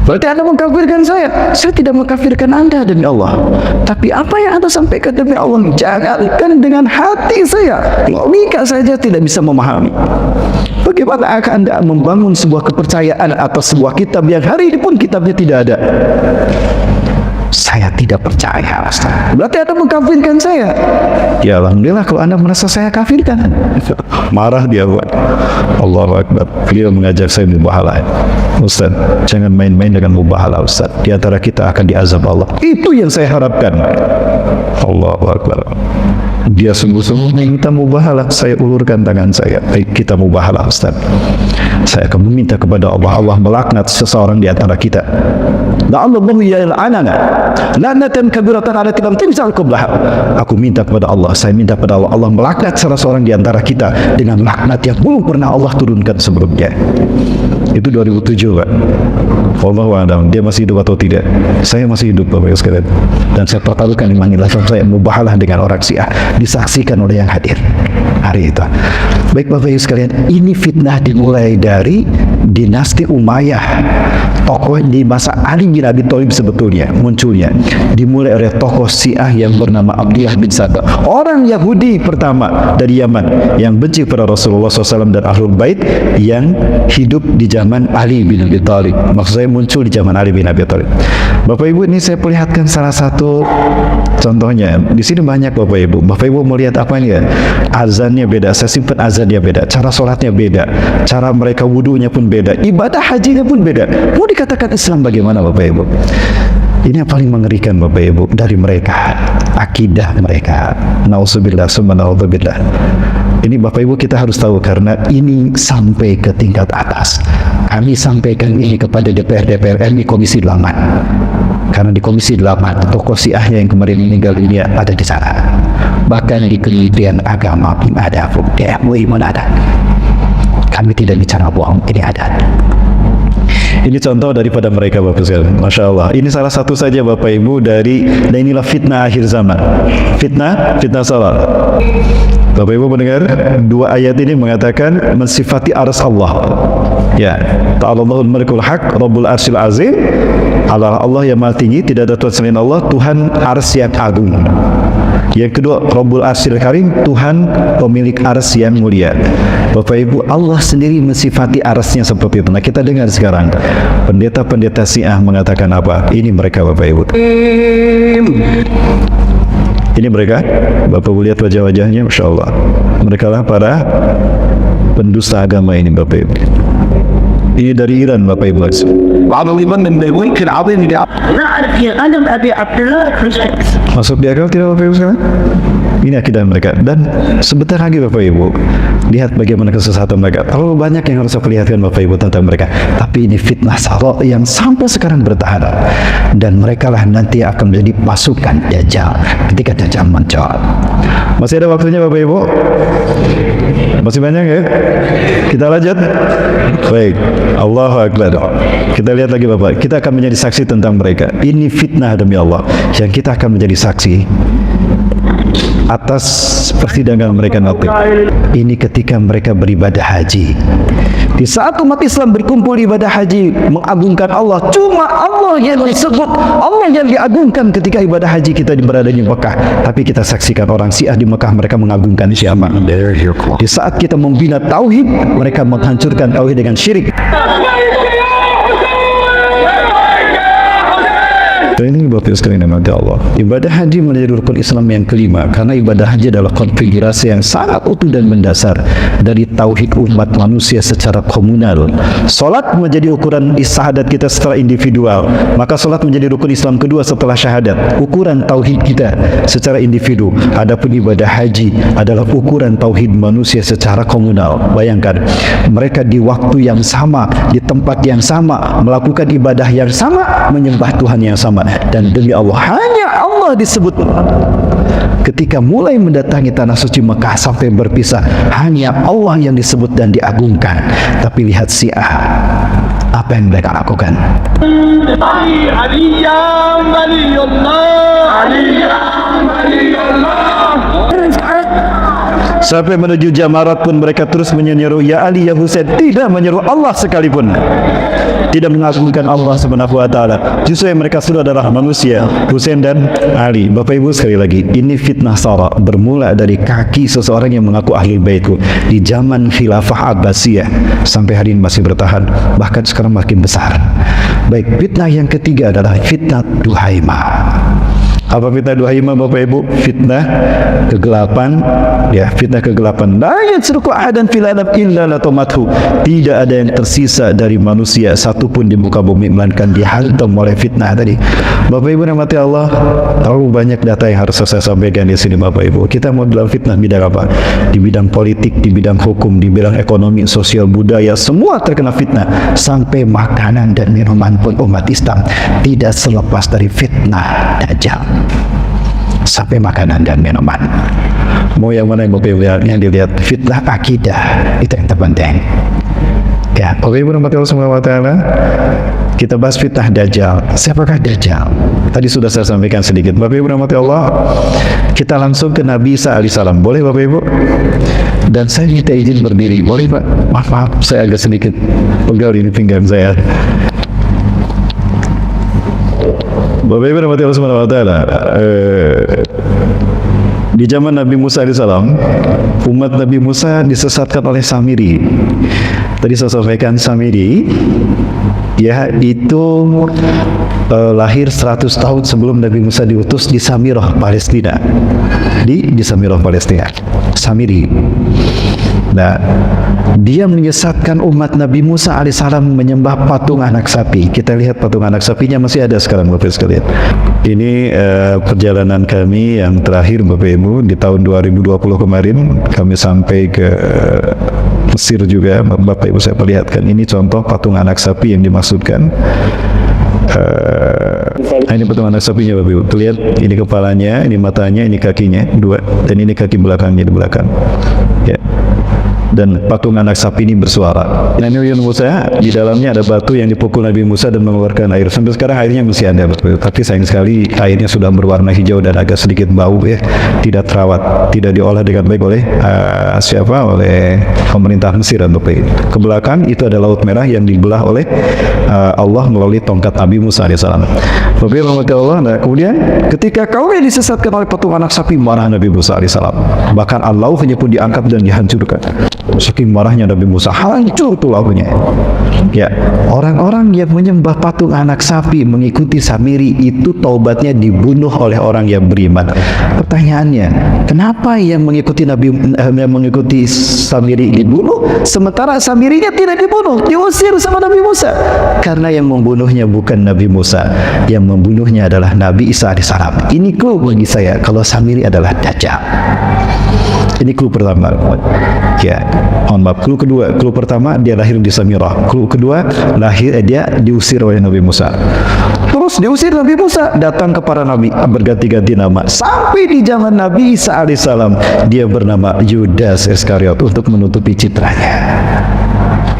Berarti Anda mengkafirkan saya. Saya tidak mengkafirkan Anda demi Allah. Tapi apa yang Anda sampaikan demi Allah, jangankan dengan hati saya, logika saja tidak bisa memahami. Bagaimana akan Anda membangun sebuah kepercayaan atas sebuah kitab yang hari ini pun kitabnya tidak ada? Saya tidak percaya. Berarti Anda mengkafirkan saya. Ya Alhamdulillah kalau Anda merasa saya kafirkan. Marah dia, buat Allahu Akbar. Beliau mengajak saya mubahalah. Ustaz, jangan main-main dengan mubahalah Ustaz. Di antara kita akan diazab Allah. Itu yang saya harapkan. Allahu Akbar. Dia sungguh-sungguh minta mubahalah. Saya ulurkan tangan saya. Baik, kita mubahalah Ustaz. Saya akan meminta kepada Allah, Allah melaknat seseorang di antara kita. La'allahu yal'anana lanatan kabiratan ala lam timsal qablah. Aku minta kepada Allah, saya minta kepada Allah, Allah melaknat salah seorang di antara kita dengan laknat yang belum pernah Allah turunkan sebelumnya. Itu 2007, Pak. Wallahu a'lam, dia masih hidup atau tidak. Saya masih hidup, Bapak Ibu sekalian. Dan saya pertaruhkan imanillah saya mubahalah dengan orang Syiah, disaksikan oleh yang hadir hari itu. Baik Bapak Ibu sekalian, ini fitnah dimulai dari dinasti Umayyah. Tokoh di masa Ali bin Abi Thalib sebetulnya munculnya dimulai oleh tokoh Syiah yang bernama Abdullah bin Saba, orang Yahudi pertama dari Yaman yang benci pada Rasulullah SAW dan Ahlul Bait, yang hidup di zaman Ali bin Abi Thalib. Maksud saya muncul di zaman Ali bin Abi Thalib. Bapak Ibu, ini saya perlihatkan salah satu contohnya. Di sini banyak Bapak Ibu. Bapak Ibu melihat apa ini ya? Azannya beda, saya simpan azannya beda, cara sholatnya beda, cara mereka wudunya pun beda, ibadah hajinya pun beda. Mau dikatakan Islam bagaimana Bapak Ibu? Ini yang paling mengerikan Bapak Ibu dari mereka, akidah mereka. Nauzubillah summa naudzubillah. Ini Bapak Ibu kita harus tahu, karena ini sampai ke tingkat atas. Kami sampaikan ini kepada DPR RI Komisi 8. Karena di Komisi 8 tokoh Syiahnya yang kemarin meninggal dunia ada di sana. Bahkan di Kementerian Agama ada, di MUI pun ada. Kami tidak bicara bohong, ini ada. Ini contoh daripada mereka Bapak sekalian. Masya Allah. Ini salah satu saja Bapak Ibu dan inilah fitnah akhir zaman. Fitnah salat. Bapak Ibu mendengar dua ayat ini mengatakan mensifati arsy Allah. Ya, Ta'alallahul Malikul Haq, Rabbul Arsyil Azim. Allah yang Maha Tinggi, tidak ada Tuhan selain Allah, Tuhan arsy yang agung. Yang kedua, Rabbul Arsyil Karim, Tuhan pemilik arsy yang mulia. Bapak Ibu, Allah sendiri mensifati arsy-Nya seperti itu. Nah, kita dengar sekarang pendeta-pendeta Syiah mengatakan apa? Ini mereka Bapak Ibu. Ini mereka, Bapak Ibu lihat wajah-wajahnya, Masya Allah. Mereka lah para pendusta agama ini Bapak Ibu. Ini dari Iran Bapak Ibu. Masuk di akal tidak Bapak Ibu sekarang? Ini akidah mereka. Dan sebentar lagi Bapak Ibu, lihat bagaimana kesesatan mereka. Terlalu banyak yang harus saya perlihatkan Bapak Ibu tentang mereka. Tapi ini fitnah salat yang sampai sekarang bertahan. Dan mereka lah nanti akan menjadi pasukan Dajjal ketika Dajjal muncul. Masih ada waktunya Bapak Ibu? Masih banyak ya? Kita lanjut? Baik. Allahu Akbar. Kita lihat lagi Bapak. Kita akan menjadi saksi tentang mereka. Ini fitnah demi Allah. Yang kita akan menjadi saksi atas persidangan mereka nanti. Ini ketika mereka beribadah haji. Di saat umat Islam berkumpul ibadah haji mengagungkan Allah, cuma Allah yang disebut, Allah yang diagungkan ketika ibadah haji kita berada di Mekah. Tapi kita saksikan orang Syiah di Mekah mereka mengagungkan siapa? Di saat kita membina tauhid, mereka menghancurkan tauhid dengan syirik. Dan ini Bapak sekalian yang mati Allah. Ibadah haji menjadi rukun Islam yang kelima karena ibadah haji adalah konfigurasi yang sangat utuh dan mendasar dari tauhid umat manusia secara komunal. Salat menjadi ukuran syahadat kita secara individual, maka salat menjadi rukun Islam kedua setelah syahadat, ukuran tauhid kita secara individu. Adapun ibadah haji adalah ukuran tauhid manusia secara komunal. Bayangkan, mereka di waktu yang sama, di tempat yang sama, melakukan ibadah yang sama, menyembah Tuhan yang sama. Dan demi Allah, hanya Allah disebut ketika mulai mendatangi tanah suci Mekah sampai berpisah, hanya Allah yang disebut dan diagungkan. Tapi lihat Syiah, apa yang mereka lakukan? Sampai menuju Jamarat pun mereka terus menyeru ya Ali ya Husain, tidak menyeru Allah sekalipun, tidak mengagungkan Allah Subhanahu wa taala. Justru yang mereka sudah adalah manusia, Husain dan Ali. Bapak Ibu sekali lagi, ini fitnah sara bermula dari kaki seseorang yang mengaku ahli baitku di zaman khilafah Abbasiyah sampai hari ini masih bertahan, bahkan sekarang makin besar. Baik, fitnah yang ketiga adalah fitnah Duhaimah. Apa fitnah Duhaimah Bapak Ibu? Fitnah kegelapan, ya, fitnah kegelapan. La yatsruku ahadan fil alam illa latamathu. Tidak ada yang tersisa dari manusia satupun di muka bumi melainkan dihantam oleh fitnah tadi. Bapak Ibu rahmati Allah, terlalu banyak data yang harus saya sampaikan di sini Bapak Ibu. Kita mau dalam fitnah bidang apa? Di bidang politik, di bidang hukum, di bidang ekonomi, sosial, budaya, semua terkena fitnah. Sampai makanan dan minuman pun umat Islam tidak selepas dari fitnah Dajjal. Sampai makanan dan minuman. Mau yang mana yang Bapak Ibu yang dilihat? Fitnah akidah, itu yang terpenting. Ya, Bapak Ibu rahmati Allah Subhanahu wa taala. Kita bahas fitnah Dajjal. Siapakah Dajjal? Tadi sudah saya sampaikan sedikit. Bapak Ibu rahmati Allah, kita langsung ke Nabi Isa alaihissalam. Boleh Bapak Ibu? Dan saya minta izin berdiri. Boleh Pak? Maaf, saya agak sedikit pegal ini pinggang saya. Bapak Ibu rahmati Allah Subhanahu wa taala. Di zaman Nabi Musa alaihissalam, umat Nabi Musa disesatkan oleh Samiri. Tadi saya sampaikan Samiri, ya, itu lahir 100 tahun sebelum Nabi Musa diutus di Samirah, Palestina. Di Samirah, Palestina. Samiri. Nah, dia menyesatkan umat Nabi Musa alaihissalam menyembah patung anak sapi. Kita lihat patung anak sapinya masih ada sekarang Bapak sekalian. Ini perjalanan kami yang terakhir Bapak Ibu di tahun 2020 kemarin. Kami sampai ke Mesir juga. Bapak Ibu saya perlihatkan. Ini contoh patung anak sapi yang dimaksudkan. Ini patung anak sapinya Bapak Ibu. Lihat, ini kepalanya, ini matanya, ini kakinya, dua, dan ini kaki belakangnya di belakang. Ya. dan patung anak sapi ini bersuara. Nabi Musa, di dalamnya ada batu yang dipukul Nabi Musa dan mengeluarkan air. Sampai sekarang airnya masih ada, tapi sayang sekali airnya sudah berwarna hijau dan agak sedikit bau ya, tidak terawat, tidak diolah dengan baik oleh oleh pemerintah Mesir dan Bapak. Ke belakang itu ada Laut Merah yang dibelah oleh Allah melalui tongkat Nabi Musa alaihissalam. Bapak rahmati Allah. Nah, kemudian ketika kaumnya disesatkan oleh patung anak sapi, marah Nabi Musa alaihissalam. Bahkan lauhnya pun diangkat dan dihancurkan. Saking marahnya Nabi Musa, hancur tuh lauhnya. Ya, orang-orang yang menyembah patung anak sapi mengikuti Samiri itu taubatnya dibunuh oleh orang yang beriman. Pertanyaannya, kenapa yang mengikuti mengikuti Samiri dibunuh, sementara Samirinya tidak dibunuh, diusir sama Nabi Musa? Karena yang membunuhnya bukan Nabi Musa, yang membunuhnya adalah Nabi Isa alaihissalam. Ini clue bagi saya kalau Samiri adalah Dajjal. Ini clue pertama. Ya, mohon maaf. Clue kedua, clue pertama dia lahir di Samirah. Clue kedua, dia diusir oleh Nabi Musa. Terus diusir Nabi Musa, datang kepada Nabi berganti-ganti nama. Sampai di zaman Nabi Isa alaihissalam, dia bernama Yudas Iskariot untuk menutupi citranya.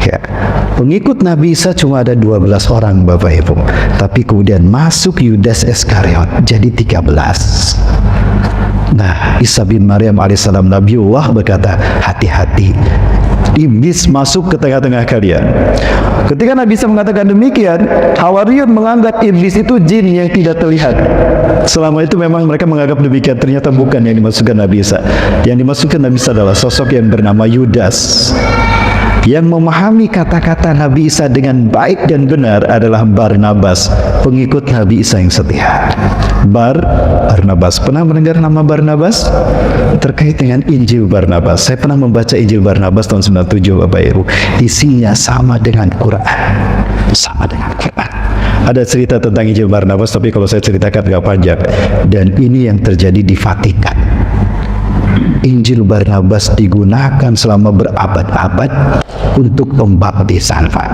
Ya. Pengikut Nabi Isa cuma ada 12 orang Bapak Ibu. Tapi kemudian masuk Yudas Iskariot jadi 13. Nah, Isa bin Maryam alaihissalam Nabiullah berkata, hati-hati, iblis masuk ke tengah-tengah kalian. Ketika Nabi Isa mengatakan demikian, Hawariyun menganggap iblis itu jin yang tidak terlihat. Selama itu memang mereka menganggap demikian. Ternyata bukan yang dimasukkan Nabi Isa. Yang dimasukkan Nabi Isa adalah sosok yang bernama Yudas. Yang memahami kata-kata Nabi Isa dengan baik dan benar adalah Barnabas, pengikut Nabi Isa yang setia. Barnabas. Pernah mendengar nama Barnabas? Terkait dengan Injil Barnabas. Saya pernah membaca Injil Barnabas tahun 97 Bapak Ibu. Isinya sama dengan Quran. Sama dengan Quran. Ada cerita tentang Injil Barnabas, tapi kalau saya ceritakan gak panjang. Dan ini yang terjadi di Vatikan. Injil Barnabas digunakan selama berabad-abad untuk pembaptisan, Pak.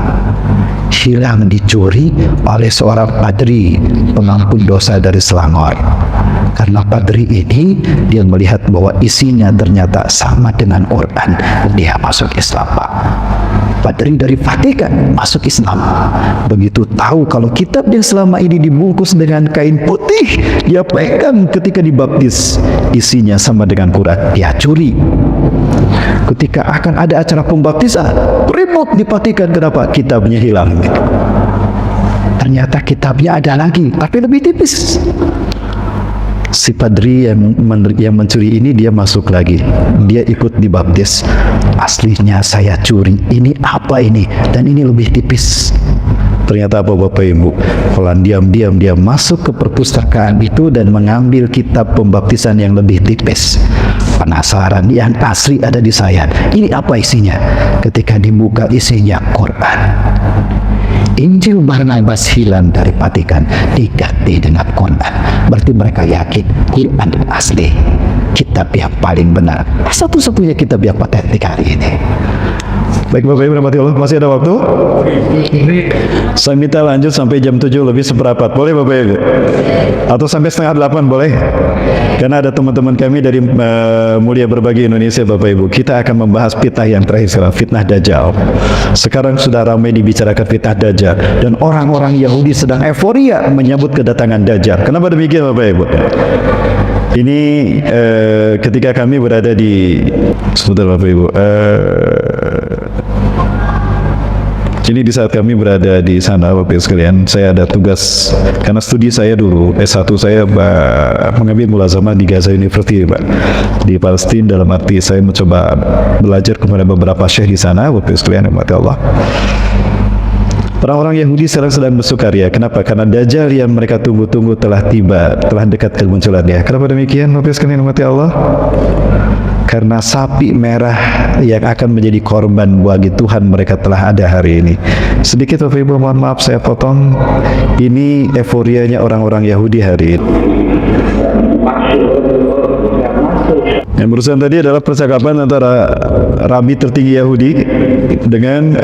Hilang, dicuri oleh seorang padri pengampun dosa dari Selangor. Karena padri ini dia melihat bahwa isinya ternyata sama dengan Quran, dia masuk Islam, Pak. Padri dari Vatikan masuk Islam. Begitu tahu kalau kitab yang selama ini dibungkus dengan kain putih, dia pegang ketika dibaptis, isinya sama dengan Quran, dia curi. Ketika akan ada acara pembaptisan, ribut di Vatikan. Kenapa? Kitabnya hilang. Ternyata kitabnya ada lagi, tapi lebih tipis. Si padri yang mencuri ini dia masuk lagi, dia ikut dibaptis. Aslinya saya curi, ini apa ini? Dan ini lebih tipis. Ternyata apa Bapak Ibu? Pelan diam-diam dia masuk ke perpustakaan itu dan mengambil kitab pembaptisan yang lebih tipis. Penasaran, yang asli ada di saya. Ini apa isinya? Ketika dibuka isinya Quran. Injil Barnabas hilang dari Vatikan, diganti dengan Quran. Berarti mereka yakin Quran asli, kitab yang paling benar, satu-satunya kitab yang otentik hari ini. Baik Bapak Ibu rahmati Allah, masih ada waktu? Saya minta lanjut sampai jam 7 lebih seperempat, boleh Bapak Ibu? Atau sampai setengah 8 boleh? Karena ada teman-teman kami dari Mulia Berbagi Indonesia Bapak Ibu. Kita akan membahas fitnah yang terakhir sekarang, fitnah Dajjal. Sekarang sudah ramai dibicarakan fitnah Dajjal, dan orang-orang Yahudi sedang euforia menyambut kedatangan Dajjal. Kenapa demikian Bapak Ibu? Ini ketika kami berada di sebentar Bapak Ibu. Ini di saat kami berada di sana Bapak Ibu sekalian, saya ada tugas karena studi saya dulu S1 saya mengambil mulazamah di Gaza University Pak, di Palestina. Dalam arti saya mencoba belajar kepada beberapa syekh di sana Bapak Ibu sekalian, mati Allah. Orang-orang Yahudi sekarang sedang bersukaria. Kenapa? Karena Dajjal yang mereka tunggu-tunggu telah tiba, telah dekat kemunculannya. Kenapa demikian Bapak Ibu sekalian, mati Allah? Karena sapi merah yang akan menjadi korban bagi Tuhan mereka telah ada hari ini. Sedikit Bapak Ibu, mohon maaf saya potong. Ini euforianya orang-orang Yahudi hari ini. Yang barusan tadi adalah percakapan antara Rabi tertinggi Yahudi dengan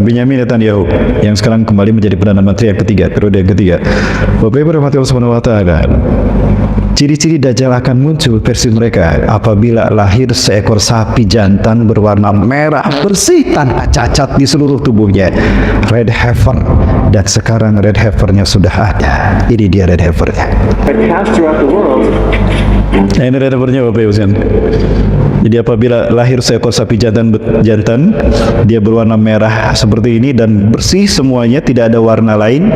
Benyamin Netanyahu yang sekarang kembali menjadi Perdana Menteri yang ketiga, periode yang ketiga. Bapak Ibu rahmati Allah Subhanahu wa taala. Ciri-ciri Dajjal akan muncul versi mereka apabila lahir seekor sapi jantan berwarna merah bersih tanpa cacat di seluruh tubuhnya, red heifer, dan sekarang red heifernya sudah ada. Ini dia red heifernya. Nah, ini red heifernya Bapak Ibu sekalian. Jadi apabila lahir seekor sapi jantan dia berwarna merah seperti ini dan bersih semuanya, tidak ada warna lain,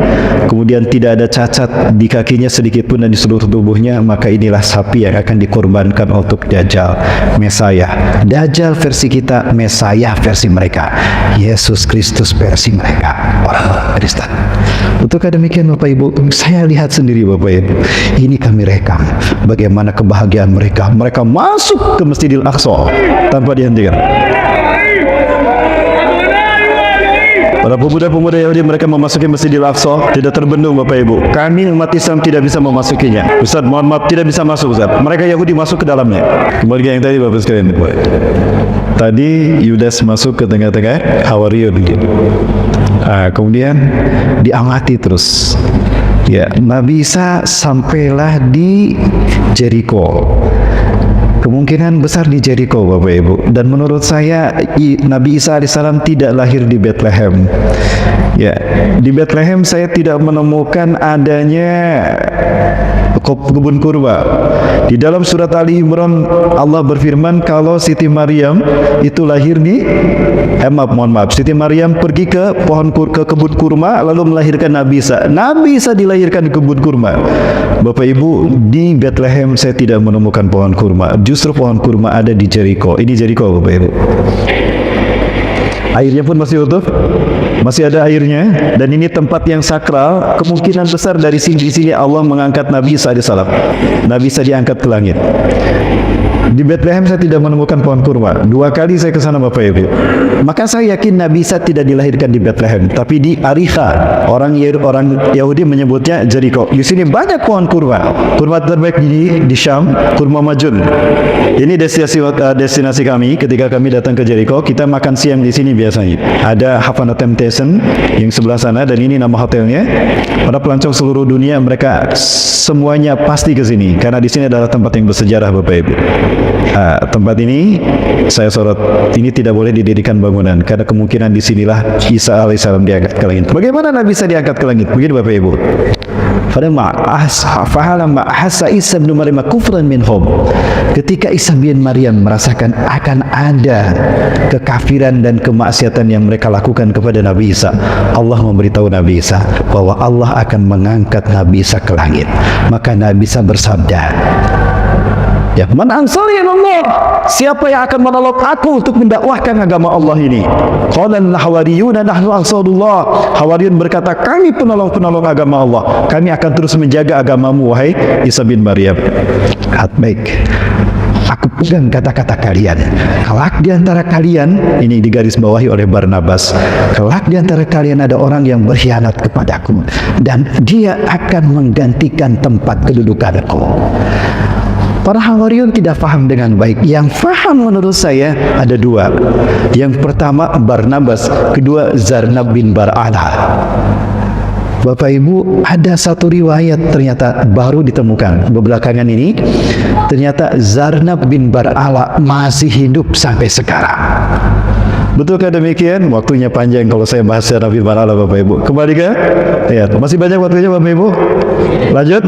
kemudian tidak ada cacat di kakinya sedikit pun dan di seluruh tubuhnya, maka inilah sapi yang akan dikorbankan untuk Dajjal, Mesaya. Dajjal versi kita, Mesaya versi mereka, Yesus Kristus versi mereka, orang Kristen. Betulkah demikian Bapak Ibu? Saya lihat sendiri Bapak Ibu, ini kami rekam bagaimana kebahagiaan mereka. Mereka masuk ke Masjidil Aqsa tanpa dihentikan. Para pemuda-pemuda Yahudi mereka memasuki Masjidil Aqsa tidak terbendung Bapak Ibu. Kami umat Islam tidak bisa memasukinya. Ustaz, mohon maaf, tidak bisa masuk Ustaz. Mereka Yahudi masuk ke dalamnya. Kembali ke yang tadi Bapak sekalian. Tadi Yudas masuk ke tengah-tengah Hawariun. Kemudian diamati terus. Ya, Nabi Isa sampailah di Jericho. Kemungkinan besar di Jericho Bapak Ibu. Dan menurut saya Nabi Isa alaihissalam tidak lahir di Bethlehem. Ya, di Bethlehem saya tidak menemukan adanya kebun kurma. Di dalam surat Ali Imran Allah berfirman kalau Siti Maryam itu lahir di Siti Maryam pergi ke kebun kurma lalu melahirkan Nabi Isa. Nabi Isa dilahirkan di kebun kurma. Bapak Ibu, di Bethlehem saya tidak menemukan pohon kurma. Justru pohon kurma ada di Jericho. Ini Jericho Bapak Ibu. Airnya pun masih utuh, masih ada airnya, dan ini tempat yang sakral. Kemungkinan besar dari sini Allah mengangkat Nabi Isa alaihissalam. Nabi Isa diangkat ke langit. Di Bethlehem saya tidak menemukan pohon kurma. 2 kali saya ke sana Bapak Ibu. Maka saya yakin Nabi Isa tidak dilahirkan di Bethlehem, tapi di Arifa. Orang Yahudi menyebutnya Jericho. Di sini banyak pohon kurma. Kurma terbaik di Syam, kurma majun. Ini destinasi kami ketika kami datang ke Jericho. Kita makan siang di sini biasanya. Ada Havana Temptation yang sebelah sana dan ini nama hotelnya. Para pelancong seluruh dunia mereka semuanya pasti ke sini karena di sini adalah tempat yang bersejarah Bapak Ibu. Tempat ini saya sorot, ini tidak boleh didirikan bangunan karena kemungkinan disinilah Isa alaihissalam diangkat ke langit. Bagaimana Nabi Isa diangkat ke langit? Begini Bapak Ibu. Falamma ahassa Isa bin Maryam kufran minhum. Ketika Isa bin Maryam merasakan akan ada kekafiran dan kemaksiatan yang mereka lakukan kepada Nabi Isa, Allah memberitahu Nabi Isa bahwa Allah akan mengangkat Nabi Isa ke langit. Maka Nabi Isa bersabda, ya, man ansari ilallah, siapa yang akan menolong aku untuk mendakwahkan agama Allah ini? Qala al-hawariyuna nahnu ansarullah. Hawariyun berkata, kami penolong-penolong agama Allah. Kami akan terus menjaga agamamu wahai Isa bin Maryam. Baik. Aku pegang kata-kata kalian. Kelak di antara kalian, ini digaris bawahi oleh Barnabas, kelak di antara kalian ada orang yang berkhianat kepadaku dan dia akan menggantikan tempat kedudukanku. Para Hawariyun tidak faham dengan baik. Yang faham menurut saya ada 2. Yang pertama Barnabas, kedua Zarnab bin Bar'ala. Bapak Ibu, ada satu riwayat ternyata baru ditemukan belakangan ini. Ternyata Zarnab bin Bar'ala masih hidup sampai sekarang. Betulkah demikian? Waktunya panjang kalau saya bahas Zarnab bin Bar'ala Bapak Ibu. Kembali ke? Ya, masih banyak waktunya Bapak Ibu. Lanjut.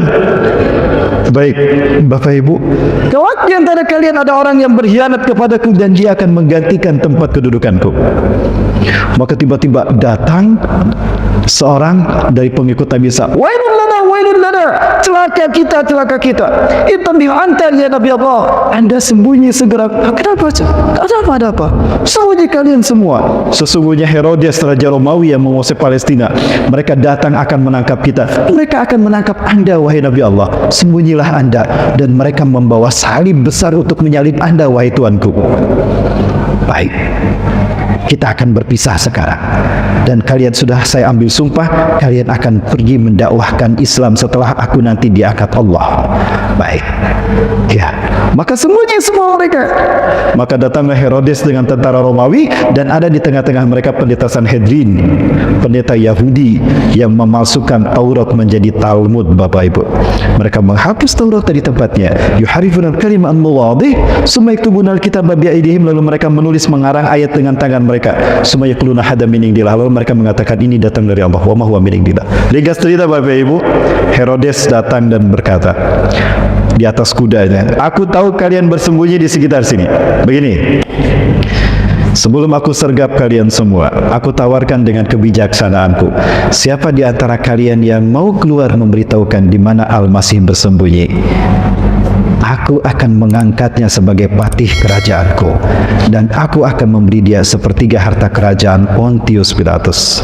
Baik, Bapak Ibu, kelak di antara kalian ada orang yang berkhianat kepadaku dan dia akan menggantikan tempat kedudukanku. Maka tiba-tiba datang seorang dari pengikut Nabi Isa. Wailun lana, celaka kita, celaka kita. Itambihu anta ya Nabi Allah. Anda sembunyi segera. Kenapa? Ada apa? Sembunyi kalian semua. Sesungguhnya Herodes Raja Romawi yang menguasai Palestina. Mereka datang akan menangkap kita. Mereka akan menangkap Anda wahai Nabi Allah. Sembunyilah Anda, dan mereka membawa salib besar untuk menyalib Anda wahai Tuanku. Baik, kita akan berpisah sekarang. Dan kalian sudah saya ambil sumpah, kalian akan pergi mendakwahkan Islam setelah aku nanti diangkat Allah. Baik. Ya, maka sembunyi semua mereka. Maka datanglah Herodes dengan tentara Romawi, dan ada di tengah-tengah mereka pendeta Sanhedrin, pendeta Yahudi yang memalsukan Taurat menjadi Talmud, Bapak Ibu. Mereka menghapus Taurat dari tempatnya. Yuharifuna al-kalima an mawadih, summa yaktubuna al-kitaba bi'aidihim, lalu mereka menulis mengarang ayat dengan tangan mereka. Summa yaquluna hada min indillah, lalu mereka mengatakan ini datang dari Allah, wa ma huwa min indillah. Ringkas cerita, Bapak Ibu, Herodes datang dan berkata di atas kudanya, aku tahu kalian bersembunyi di sekitar sini. Begini, sebelum aku sergap kalian semua, aku tawarkan dengan kebijaksanaanku, siapa di antara kalian yang mau keluar memberitahukan di mana Al-Masih bersembunyi, aku akan mengangkatnya sebagai patih kerajaanku, dan aku akan memberi dia sepertiga harta kerajaan Pontius Pilatus.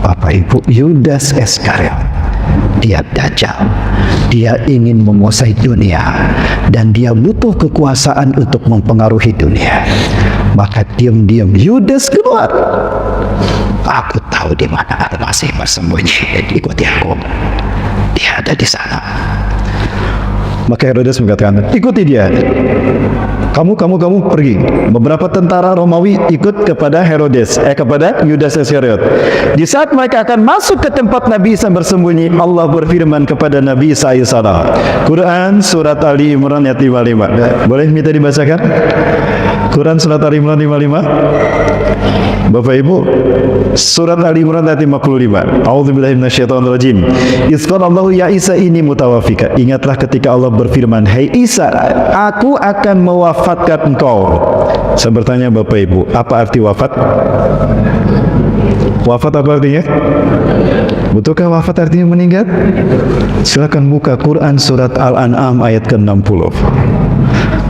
Bapak Ibu, Yudas Iskariot, dia dajjal, dia ingin menguasai dunia, dan dia butuh kekuasaan untuk mempengaruhi dunia. Maka diam-diam Yudas keluar. Aku tahu di mana Al-Masih bersembunyi, ikuti aku, dia ada di sana. Maka Herodes mengatakan, ikuti dia. Kamu pergi. Beberapa tentara Romawi ikut kepada kepada Yudas Iskariot. Di saat mereka akan masuk ke tempat Nabi Isa bersembunyi, Allah berfirman kepada Nabi Isa alaihissalam. Quran surat Ali Imran ayat 55. Boleh minta dibacakan? Quran surat Ali Imran 55. Bapak Ibu, surat Ali Imran ayat 55. A'udzubillahi minasyaitonirrajim. Iz qala Allahu ya Isa inni mutawaffika. Ingatlah ketika Allah berfirman, hai Isa, aku akan mewafatkan engkau. Saya bertanya Bapak Ibu, apa arti wafat? Wafat apa artinya? Betulkah wafat artinya meninggal? Silakan buka Quran surat Al-An'am ayat ke-60.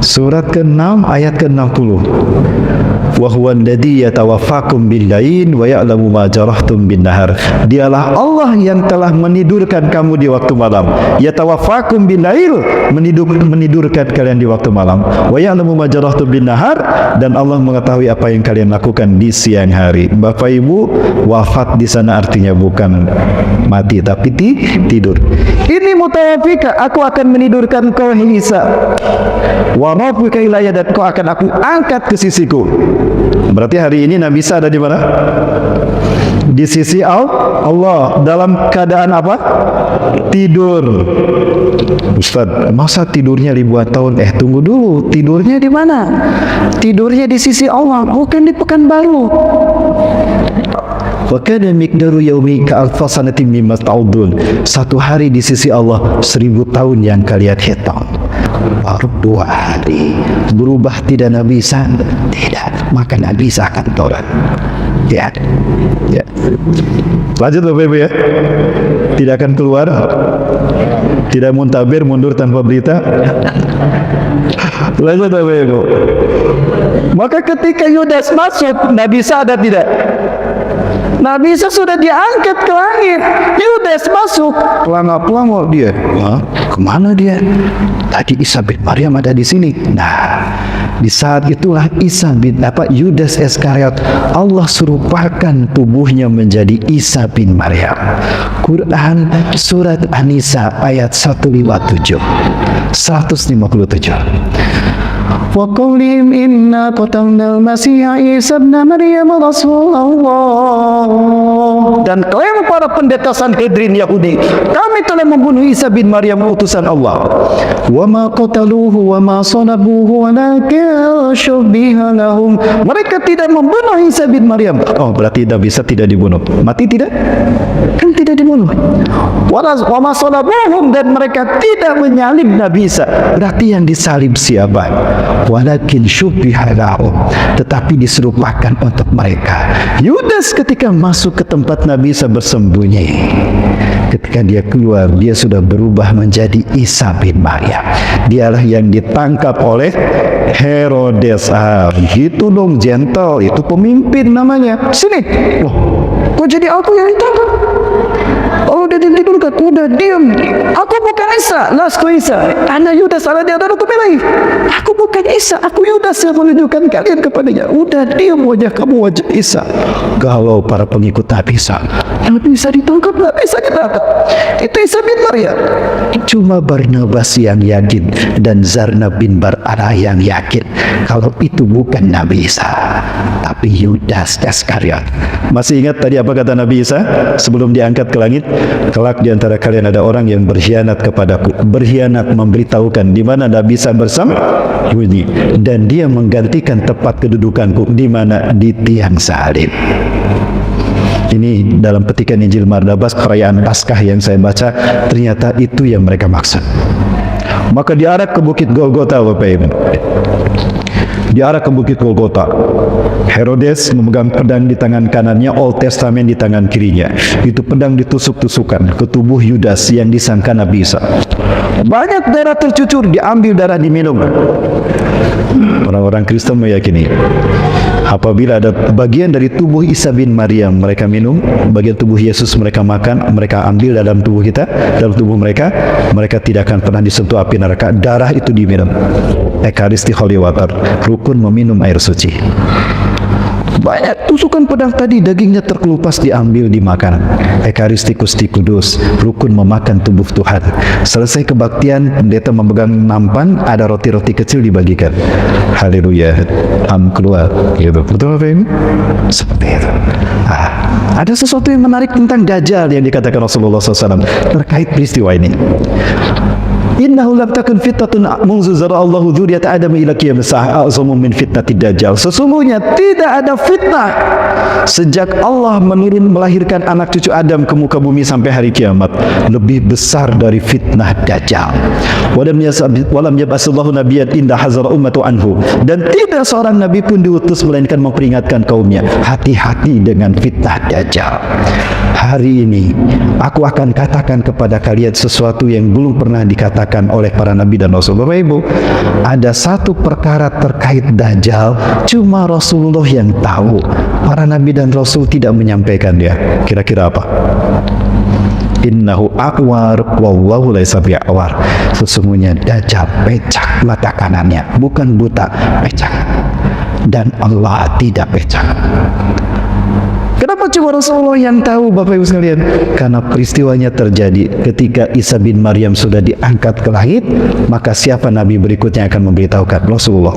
Surat ke-6 ayat ke-60. Wa huwa alladzi yatawaffakum bil-lail wa ya'lamu ma jarahtum bin-nahar. Dialah Allah yang telah menidurkan kamu di waktu malam. Yatawaffakum bil-lail, menidurkan kalian di waktu malam. Wa ya'lamu ma jarahtum bin-nahar, dan Allah mengetahui apa yang kalian lakukan di siang hari. Bapak Ibu, wafat di sana artinya bukan mati tapi tidur. Ini mutawaffika, aku akan menidurkan kau Isa. Wa rabbuka ilayya, dan kau akan aku angkat ke sisiku. Berarti hari ini Nabi Isa ada di mana? Di sisi Allah. Dalam keadaan apa? Tidur. Ustaz, masa tidurnya ribuan tahun? Tunggu dulu, tidurnya di mana? Tidurnya di sisi Allah, bukan di Pekanbaru. Wa kana miqdaru yaumi ka'alfa sanatin mimma ta'udun. Satu hari di sisi Allah 1000 tahun yang kalian hitung. Baru 2 hari. Berubah tidak Nabi Isa? Tidak. Maka Nabi Isa akan turun. Ya. Lanjut Bapak Ibu ya. Tidak akan keluar. Tidak muntabir, mundur tanpa berita. Lanjut Bapak Ibu. Maka ketika Yudas masuk, Nabi Isa ada tidak? Nabi Isa sudah diangkat ke langit. Yudas masuk, pelangak-pelangak dia. Kemana dia? Tadi Isa bin Maryam ada di sini. Nah, di saat itulah Yudas Iskariot, Allah serupakan tubuhnya menjadi Isa bin Maryam. Quran surat An-Nisa ayat 157. Wa qawlihim inna qatalna al-Masiha Isa ibn Maryam Rasulullah. Dan klaim para pendeta Sanhedrin Yahudi, kami telah membunuh Isa bin Maryam utusan Allah. Wa ma qataluhu wa ma salabuhu walakin syubbiha lahum. Mereka tidak membunuh Isa bin Maryam. Oh, berarti Nabi Isa tidak dibunuh. Mati tidak? Kan tidak dibunuh. Wa ma salabuhum, dan mereka tidak menyalib Nabi Isa. Berarti yang disalib siapa? Walakin syubbiha lahum, tetapi diserupakan untuk mereka. Yudas ketika masuk ke tempat Nabi Isa bersembunyi, ketika dia keluar, dia sudah berubah menjadi Isa bin Maryam. Dialah yang ditangkap oleh Herodes. Gitu dong, gentle, itu pemimpin namanya. Sini, loh, kok jadi aku yang ditangkap? Oh, udah ditidurkan, udah diam. Aku bukan Isa, lasku Isa. Ana Yudas alladzi adarakum ilaih. Aku bukan Isa, aku Yudas yang menunjukkan kalian kepadanya. Udah diam, wajah kamu wajah Isa. Galau para pengikut Nabi Isa. Nabi Isa ditangkap, Nabi Isa ditangkap. Itu Isa bin Maryam. Cuma Barnabas yang yakin dan Zarna bin Bar'ara yang yakin kalau itu bukan Nabi Isa, tapi Yudas Iskariot. Masih ingat tadi apa kata Nabi Isa sebelum diangkat ke langit? Kelak di antara kalian ada orang yang berkhianat kepadaku, berkhianat memberitahukan di mana Nabi Isa bersama Yudi, dan dia menggantikan tempat kedudukanku di mana, di tiang salib. Ini dalam petikan Injil Barnabas perayaan Paskah yang saya baca, ternyata itu yang mereka maksud. Maka diarah ke bukit Golgota, Bapak Ibu. Diarah ke bukit Golgota. Herodes memegang pedang di tangan kanannya, Old Testament di tangan kirinya. Itu pedang ditusuk-tusukan ke tubuh Yudas yang disangka Nabi Isa. Banyak darah tercucur, diambil darah diminum. Orang-orang Kristen meyakini apabila ada bagian dari tubuh Isa bin Maryam mereka minum, bagian tubuh Yesus mereka makan, mereka ambil dalam tubuh kita, dalam tubuh mereka, mereka tidak akan pernah disentuh api neraka. Darah itu diminum. Ekaristi Holy Water, rukun meminum air suci. Banyak tusukan pedang tadi, dagingnya terkelupas diambil dimakan. Ekaristi Gusti Kudus, rukun memakan tubuh Tuhan. Selesai kebaktian, pendeta memegang nampan, ada roti-roti kecil dibagikan. Haleluya, keluar. Gitu. Betul apa ini? Seperti itu. Ada sesuatu yang menarik tentang Dajjal yang dikatakan Rasulullah SAW terkait peristiwa ini. Innahu lam takun fitnatun munzu zara Allahu dzurriyyata Adam ila qiyamis saa'ah a'zamu min fitnatid dajjal. Sesungguhnya tidak ada fitnah sejak Allah melahirkan anak cucu Adam ke muka bumi sampai hari kiamat lebih besar dari fitnah Dajjal. Walam yab'asallahu nabiyyan inda hazara ummatu anhu, dan tidak seorang nabi pun diutus melainkan memperingatkan kaumnya, hati-hati dengan fitnah Dajjal. Hari ini aku akan katakan kepada kalian sesuatu yang belum pernah dikatakan oleh para nabi dan rasul. Bapak Ibu, ada satu perkara terkait Dajjal cuma Rasulullah yang tahu, para nabi dan rasul tidak menyampaikan dia. Kira-kira apa? Innahu aqwar wallahu laysa bi'awar. Sesungguhnya Dajjal pecak mata kanannya, bukan buta, pecak. Dan Allah tidak pecak. Kenapa cuma Rasulullah yang tahu, Bapak Ibu sekalian? Karena peristiwanya terjadi ketika Isa bin Maryam sudah diangkat ke langit, maka siapa nabi berikutnya akan memberitahukan? Rasulullah.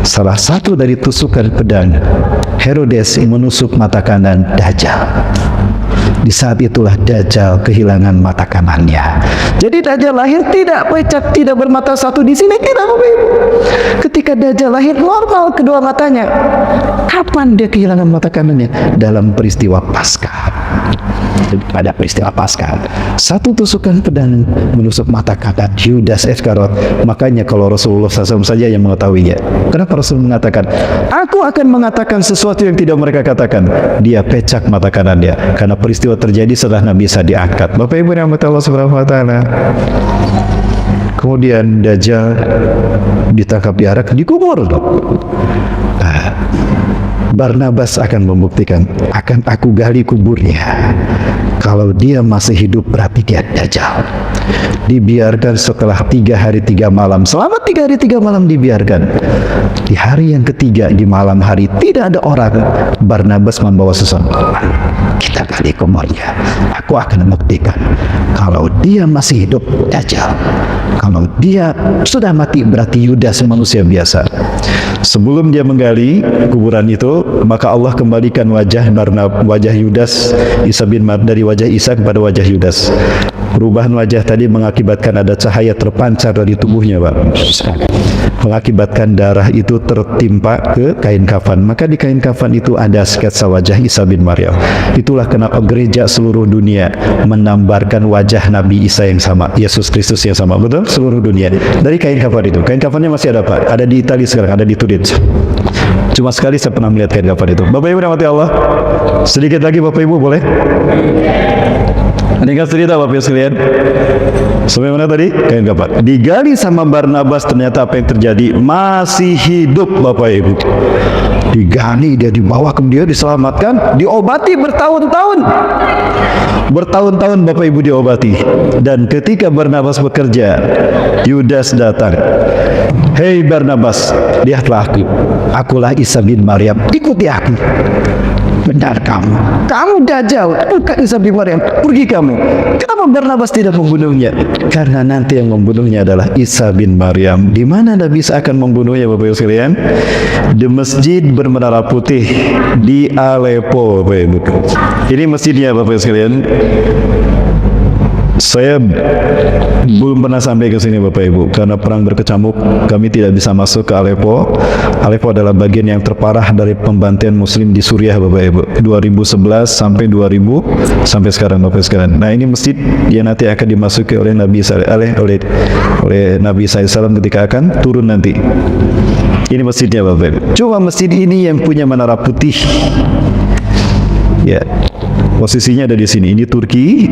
Salah satu dari tusukan pedang Herodes menusuk mata kanan Dajjal. Di saat itulah Dajjal kehilangan mata kanannya. Jadi Dajjal lahir tidak pecah, tidak bermata satu di sini, tidak, Bapak Ibu. Ketika Dajjal lahir normal kedua matanya. Kapan dia kehilangan mata kanannya? Dalam peristiwa Paskah. Pada peristiwa Paskah, satu tusukan pedang menusuk mata kanan Yudas Iskariot. Makanya kalau Rasulullah SAW saja yang mengetahuinya. Kenapa Rasul mengatakan, aku akan mengatakan sesuatu yang tidak mereka katakan? Dia pecak mata kanannya karena peristiwa terjadi setelah Nabi Isa diangkat. Bapak Ibu yang Allah Subhanahu wa taala. Kemudian Dajjal ditangkap, diarak, dikubur. Barnabas akan membuktikan, akan aku gali kuburnya. Kalau dia masih hidup berarti dia Dajjal. Dibiarkan setelah 3 hari 3 malam. Selama 3 hari 3 malam dibiarkan. Di hari yang ketiga, di malam hari, tidak ada orang. Barnabas membawa sesuatu. Kita gali kuburnya. Aku akan membuktikan kalau dia masih hidup, Dajjal. Kalau dia sudah mati berarti Yudas manusia biasa. Sebelum dia menggali kuburan itu, maka Allah kembalikan wajah Yudas Isa bin Maryam dari wajah Isa kepada wajah Yudas. Perubahan wajah tadi mengakibatkan ada cahaya terpancar dari tubuhnya, Pak. Mengakibatkan darah itu tertimpa ke kain kafan. Maka di kain kafan itu ada sketsa wajah Isa bin Maryam. Itulah kenapa gereja seluruh dunia menambarkan wajah Nabi Isa yang sama, Yesus Kristus yang sama. Betul? Seluruh dunia. Dari kain kafan itu. Kain kafannya masih ada, Pak. Ada di Italia sekarang, ada di Turin. Cuma sekali saya pernah melihat kain kafan itu. Bapak Ibu rahmati Allah. Sedikit lagi Bapak Ibu boleh? Ringkas cerita Bapak Ibu sekalian. Sampai mana tadi? Kain kapan? Digali sama Barnabas, ternyata apa yang terjadi? Masih hidup Bapak Ibu. Digali, dia dibawa, kemudian diselamatkan, diobati bertahun-tahun. Bertahun-tahun Bapak Ibu diobati. Dan ketika Barnabas bekerja, Yudas datang. Hei Barnabas, lihatlah aku. Akulah Isa bin Maryam, ikuti aku. Benar kamu Dajjal, bukan Isa bin Maryam, pergi kamu. Kenapa Barnabas tidak membunuhnya? Karena nanti yang membunuhnya adalah Isa bin Maryam. Di mana Nabi Isa akan membunuhnya Bapak Ibu sekalian? Di masjid bermenara putih di Aleppo Bapak Ibu. Ini masjidnya Bapak Ibu sekalian. Saya belum pernah sampai ke sini Bapak Ibu karena perang berkecamuk, kami tidak bisa masuk ke Aleppo. Aleppo adalah bagian yang terparah dari pembantaian muslim di Suriah Bapak Ibu. 2011 sampai 2000 sampai sekarang Bapak Ibu sekalian. Nah, ini masjid yang nanti akan dimasuki oleh Nabi oleh Nabi SAW ketika akan turun nanti. Ini masjidnya Bapak Ibu. Cuma masjid ini yang punya menara putih. Ya. Posisinya ada di sini. Ini Turki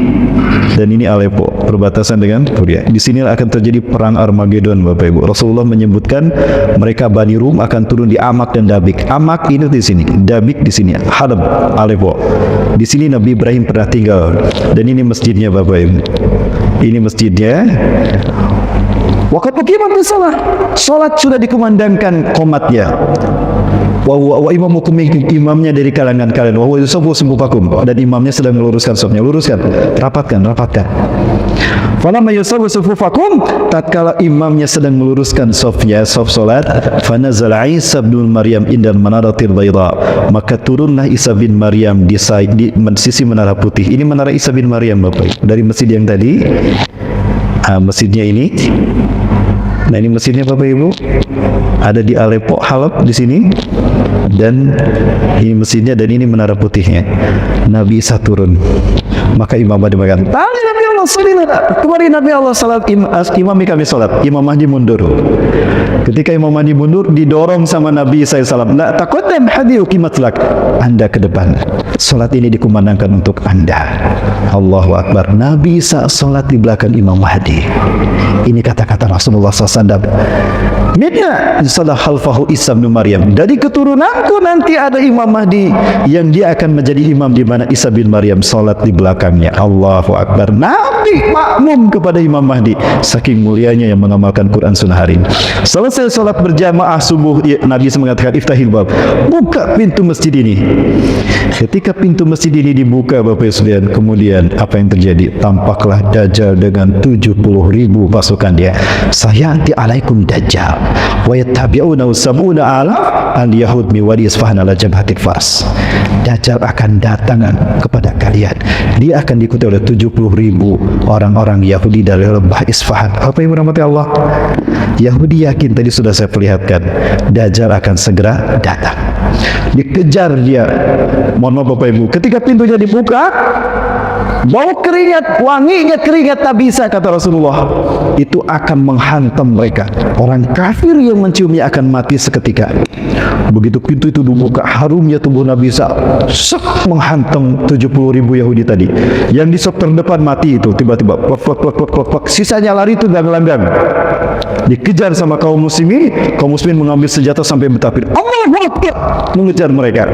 dan ini Aleppo, perbatasan dengan Suriah. Di sini akan terjadi perang Armageddon Bapak Ibu. Rasulullah menyebutkan mereka Bani Rum akan turun di Amak dan Dabik. Amak ini di sini, Dabik di sini, Halab, Aleppo. Di sini Nabi Ibrahim pernah tinggal. Dan ini masjidnya Bapak Ibu. Ini masjidnya. Waktu bagaimana salah? Salat sudah dikumandangkan qomatnya. Wa imamukum, imamnya dari kalangan kalian. Wa yusabu sumbufakum, dan imamnya sedang meluruskan safnya. Luruskan, rapatkan. Falamma yusabu sumbufakum, tatkala imamnya sedang meluruskan safnya, saf salat, fanazala Isa bin Maryam indal manaratil bayda, maka turunlah Isa bin Maryam di sisi menara putih. Ini menara Isa bin Maryam Bapak. Dari masjid yang tadi, masjidnya ini. Nah, ini masjidnya Bapak Ibu. Ada di Aleppo, Halab di sini. Dan ini masjidnya dan ini menara putihnya. Nabi Isa turun. Maka Imam Mahdi mengatakan, "Tadi Nabi Allah salat. Kemarin Nabi Allah salat, imam kami salat." Imam Mahdi mundur. Ketika Imam Mahdi mundur, didorong sama Nabi SAW. "La taqaddam hadi uqimat lak." Anda ke depan. Salat ini dikumandangkan untuk Anda. Allahu Akbar. Nabi Isa salat di belakang Imam Mahdi. Ini kata-kata Rasulullah SAW. Minna salah khalfahu Isa bin Maryam. Dari keturunanku nanti ada Imam Mahdi yang dia akan menjadi imam di mana Isa bin Maryam salat di belakangnya. Allahu Akbar. Nabi makmum kepada Imam Mahdi. Saking mulianya yang mengamalkan Quran Sunnah hari ini. Selesai salat berjamaah subuh, Nabi mengatakan, "Iftahil bab." Buka pintu masjid ini. Ketika pintu masjid ini dibuka Bapak Ibu sekalian, kemudian apa yang terjadi? Tampaklah Dajjal dengan 70.000 pasukan dia. Sayanti alaikum Dajjal wa yattabi'una sab'una ala al-yahud mi wadi Isfahan ala jabhatil Fars. Dajjal akan datang kepada kalian. Dia akan diikuti oleh 70.000 orang-orang Yahudi dari lembah Isfahan. Apa yang merahmati Allah? Yahudi yakin, tadi sudah saya perlihatkan, Dajjal akan segera datang. Dikejar dia. Mohon maaf Bapak Ibu, ketika pintunya dibuka, bau keringat, wanginya keringat Nabi Isa, kata Rasulullah, itu akan menghantam mereka. Orang kafir yang menciumnya akan mati seketika. Begitu pintu itu dibuka, harumnya tubuh Nabi Isa menghantam 70.000 Yahudi tadi. Yang di sop terdepan mati itu tiba-tiba, plak. Sisanya lari itu langgang. Dikejar sama kaum muslimin mengambil senjata sampai bertapir. Allahu Akbar, mengejar mereka.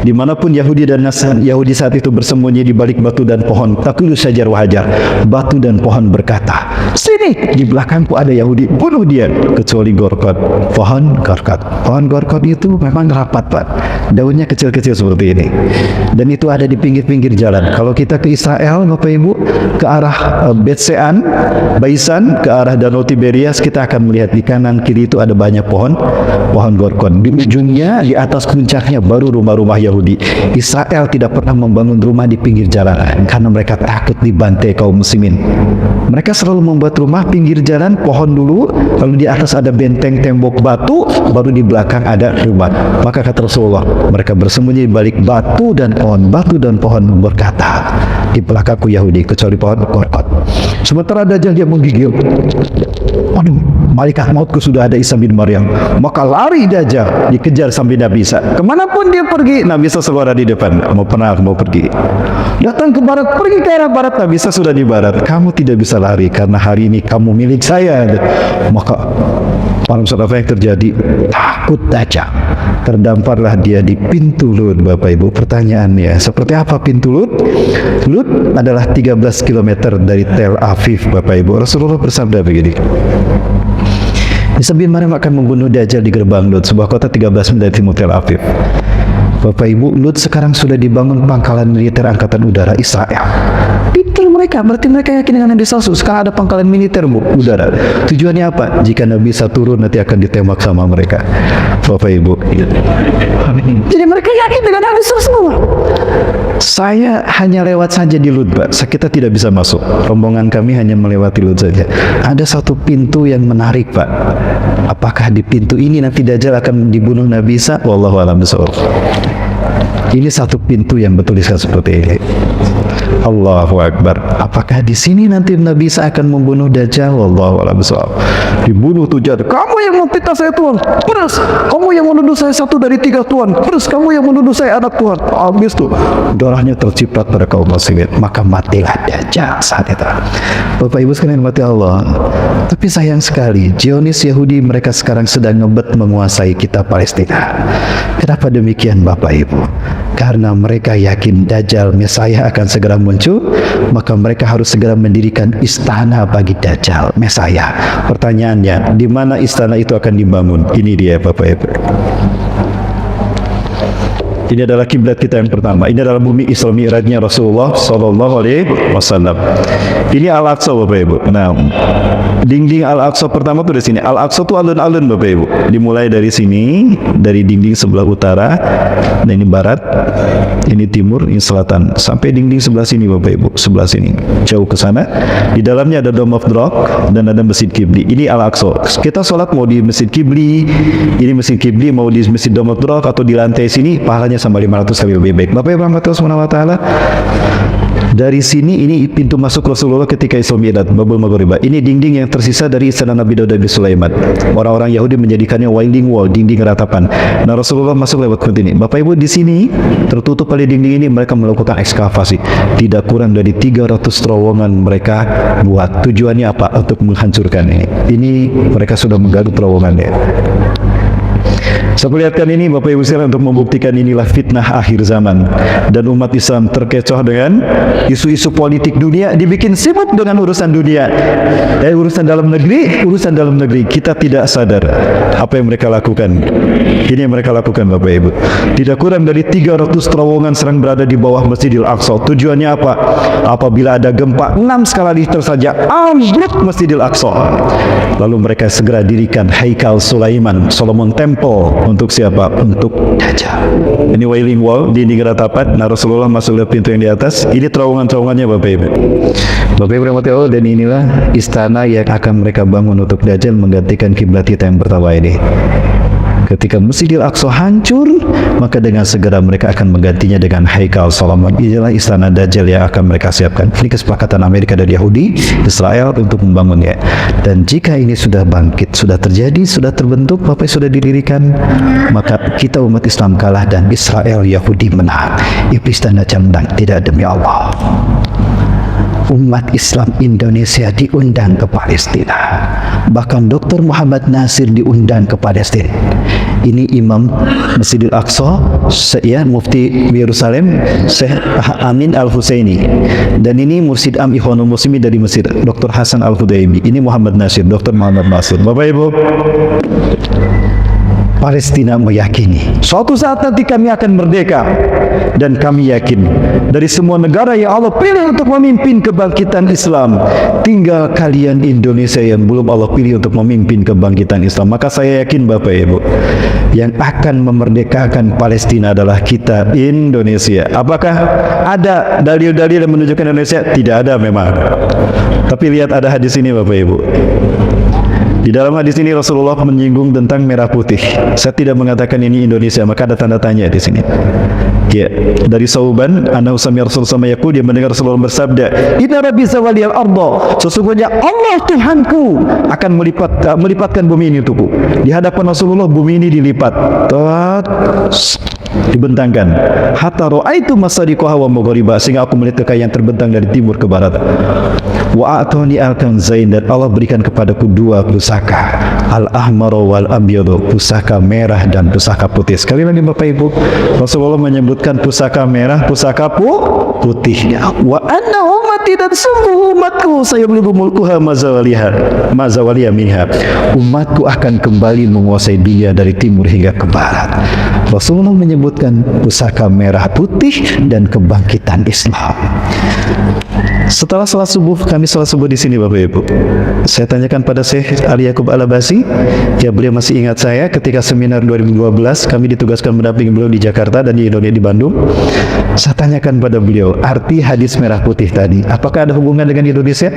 Dimanapun Yahudi dan Nasrani, Yahudi saat itu bersembunyi di balik batu dan pohon. Taqulu syajar wa hajar. Batu dan pohon berkata, "Sini, di belakangku ada Yahudi, bunuh dia." Kecuali Gorkot, pohon Gorkot. Pohon Gorkot itu memang rapat Pak. Daunnya kecil-kecil seperti ini. Dan itu ada di pinggir-pinggir jalan. Kalau kita ke Israel Bapak Ibu, ke arah Bet-Sean, Baisan, ke arah Danau Tiberias, kita akan melihat di kanan kiri itu ada banyak pohon Gorkot. Di ujungnya, di atas puncaknya baru rumah-rumah Yahudi. Israel tidak pernah membangun rumah di pinggir jalan karena mereka takut dibantai kaum muslimin. Mereka selalu membuat rumah pinggir jalan, pohon dulu, lalu di atas ada benteng tembok batu, baru di belakang ada rumah. Maka kata Rasulullah, mereka bersembunyi di balik batu dan pohon berkata, "Di belakangku Yahudi, kecuali pohon Gorkot." Sementara Dajjal dia menggigil. Aduh, malaikat mautku sudah ada Isa bin Maryam. Maka lari Dajjal, dikejar sampai Nabi Isa. Kemanapun dia pergi, Nabi Isa selalu ada di depan. Mau pergi. Datang ke barat, pergi ke arah barat, Nabi Isa sudah di barat. Kamu tidak bisa lari karena hari ini kamu milik saya. Maka para saudara, apa yang terjadi? Takut Dajjal. Terdamparlah dia di pintu Lut, Bapak Ibu. Pertanyaannya, seperti apa pintu Lut? Lut adalah 13 km dari Tel Aviv, Bapak Ibu. Rasulullah bersabda begini, Isa bin Maryam akan membunuh Dajjal di gerbang Lut, sebuah kota 13 mil dari timur Tel Aviv. Bapak Ibu, Lut sekarang sudah dibangun pangkalan militer angkatan udara Israel. Pintar mereka, berarti mereka yakin dengan Nabi Salsu. Sekarang ada pangkalan militer udara. Tujuannya apa? Jika Nabi Isa turun, nanti akan ditembak sama mereka. Bapak Ibu, jadi mereka yakin dengan Nabi Salsu. Saya hanya lewat saja di Lut, Pak. Kita tidak bisa masuk. Rombongan kami hanya melewati Lut saja. Ada satu pintu yang menarik, Pak. Apakah di pintu ini nanti Dajjal akan dibunuh Nabi Isa? Wallahu a'lam bishawab. Ini satu pintu yang bertuliskan seperti ini. Allahu Akbar. Apakah di sini nanti Nabi Isa akan membunuh Dajjal? Wallahu a'lam bishawab. Dibunuh Dajjal. Kamu yang memfitnah saya Tuhan. Terus kamu yang menuduh saya satu dari 3 Tuhan. Terus kamu yang menuduh saya anak Tuhan. Habis tuh darahnya terciprat pada kaum muslimin. Maka matilah Dajjal saat itu. Bapak Ibu sekalian mati Allah. Tapi sayang sekali, Zionis Yahudi mereka sekarang sedang ngebet menguasai kita Palestina. Kenapa demikian Bapak Ibu? Karena mereka yakin Dajjal Mesaya akan segera muncul, maka mereka harus segera mendirikan istana bagi Dajjal Mesaya. Pertanyaannya, di mana istana itu akan dibangun? Ini dia Bapak Ibu. Ini adalah kiblat kita yang pertama. Ini adalah bumi Isra Mi'rajnya Rasulullah Sallallahu Alaihi Wasallam. Ini Al-Aqsa Bapak Ibu. Nah, dinding Al-Aqsa pertama tuh di sini. Al-Aqsa tuh alun-alun Bapak Ibu. Dimulai dari sini, dari dinding sebelah utara. Nah ini barat, ini timur, ini selatan. Sampai dinding sebelah sini Bapak Ibu. Sebelah sini, jauh ke sana. Di dalamnya ada Dome of the Rock dan ada Masjid Qibli. Ini Al-Aqsa. Kita sholat mau di Masjid Qibli, ini Masjid Qibli, mau di Masjid Dome of the Rock atau di lantai sini, pahalanya sama 500 kali lebih baik. Bapak Ibu rahmati Allah Subhanahu wa taala. Dari sini ini pintu masuk Rasulullah ketika Isra Mi'raj, Babul Maghribah. Ini dinding yang tersisa dari istana Nabi Daud bin Sulaiman. Orang-orang Yahudi menjadikannya wailing wall, dinding ratapan. Nah Rasulullah masuk lewat pintu ini. Bapak Ibu di sini tertutup oleh dinding ini, mereka melakukan ekskavasi. Tidak kurang dari 300 terowongan mereka buat. Tujuannya apa? Untuk menghancurkan ini. Ini mereka sudah menggaruk terowongannya. Saya perlihatkan ini Bapak Ibu sekalian untuk membuktikan inilah fitnah akhir zaman, dan umat Islam terkecoh dengan isu-isu politik dunia, dibikin sibuk dengan urusan dunia. Urusan dalam negeri kita tidak sadar apa yang mereka lakukan. Ini yang mereka lakukan Bapak Ibu. Tidak kurang dari 300 terowongan serang berada di bawah Masjidil Aqsa. Tujuannya apa? Apabila ada gempa 6 skala Richter saja ambruk Masjidil Aqsa. Lalu mereka segera dirikan Haikal Sulaiman, Solomon Temple. Untuk siapa? Untuk Dajjal. Ini wailing wall, dinding ratapan. Nah Rasulullah masuk lewat pintu yang di atas. Ini terowongan-terowongannya Bapak Ibu. Bapak Ibu rahmati Allah, dan inilah istana yang akan mereka bangun untuk Dajjal menggantikan kiblat kita yang pertama ini. Ketika Masjidil Aqsa hancur, maka dengan segera mereka akan menggantinya dengan Haikal Solomon. Inilah istana Dajjal yang akan mereka siapkan. Ini kesepakatan Amerika dan Yahudi, Israel untuk membangunnya. Dan jika ini sudah bangkit, sudah terjadi, sudah terbentuk, Bapak sudah didirikan, maka kita umat Islam kalah dan Israel Yahudi menang. Iblis dan Dajjal menang. Tidak, demi Allah. Umat Islam Indonesia diundang ke Palestina. Bahkan Dr. Muhammad Nasir diundang ke Palestina. Ini Imam Masjidil Aqsa, Mufti Yerusalem, Syekh Amin Al-Husaini. Dan ini Mursid Am Ikhwanul Muslimin dari Mesir, Dr. Hasan Al-Hudaybi. Ini Muhammad Nasir, Dr. Muhammad Nasir. Bapak Ibu, Palestina meyakini suatu saat nanti kami akan merdeka, dan kami yakin dari semua negara yang Allah pilih untuk memimpin kebangkitan Islam, tinggal kalian Indonesia yang belum Allah pilih untuk memimpin kebangkitan Islam. Maka saya yakin Bapak Ibu, yang akan memerdekakan Palestina adalah kita Indonesia. Apakah ada dalil-dalil yang menunjukkan Indonesia? Tidak ada memang. Tapi lihat ada hadis ini Bapak Ibu. Di dalam hadis ini Rasulullah menyinggung tentang merah putih. Saya tidak mengatakan ini Indonesia, maka ada tanda tanya di sini. Ya, dari Sauban, annahu sami'a Rasulullah sama yaqul, dia mendengar Rasulullah bersabda, "Inna rabbi zawaliyal arda." Sesungguhnya Allah Tuhanku akan melipatkan bumi ini untukku. Di hadapan Rasulullah bumi ini dilipat. Dibentangkan. Hatta ra'aitu masariqaha wa magharibaha, sehingga aku melihat kekayaan terbentang dari timur ke barat. Wa a'tani al-kanzain, dan Allah berikan kepadaku dua pusaka, al-ahmar wal abyad, pusaka merah dan pusaka putih. Sekali lagi Bapak Ibu, Rasulullah menyebutkan pusaka merah, pusaka putih. Wa anna ummati, dan sungguh umatku sayablugu mulkuha mazawaliha minha. Umatku akan kembali menguasai dunia dari timur hingga ke barat. Rasulullah menyebutkan pusaka merah putih dan kebangkitan Islam. Setelah salat subuh, kami salat subuh di sini Bapak Ibu. Saya tanyakan pada Syekh Ali Yaqub Al-Abasi, ya beliau masih ingat saya ketika seminar 2012, kami ditugaskan mendampingi beliau di Jakarta dan di Indonesia, di Bandung. Saya tanyakan pada beliau, arti hadis merah putih tadi, apakah ada hubungan dengan Indonesia?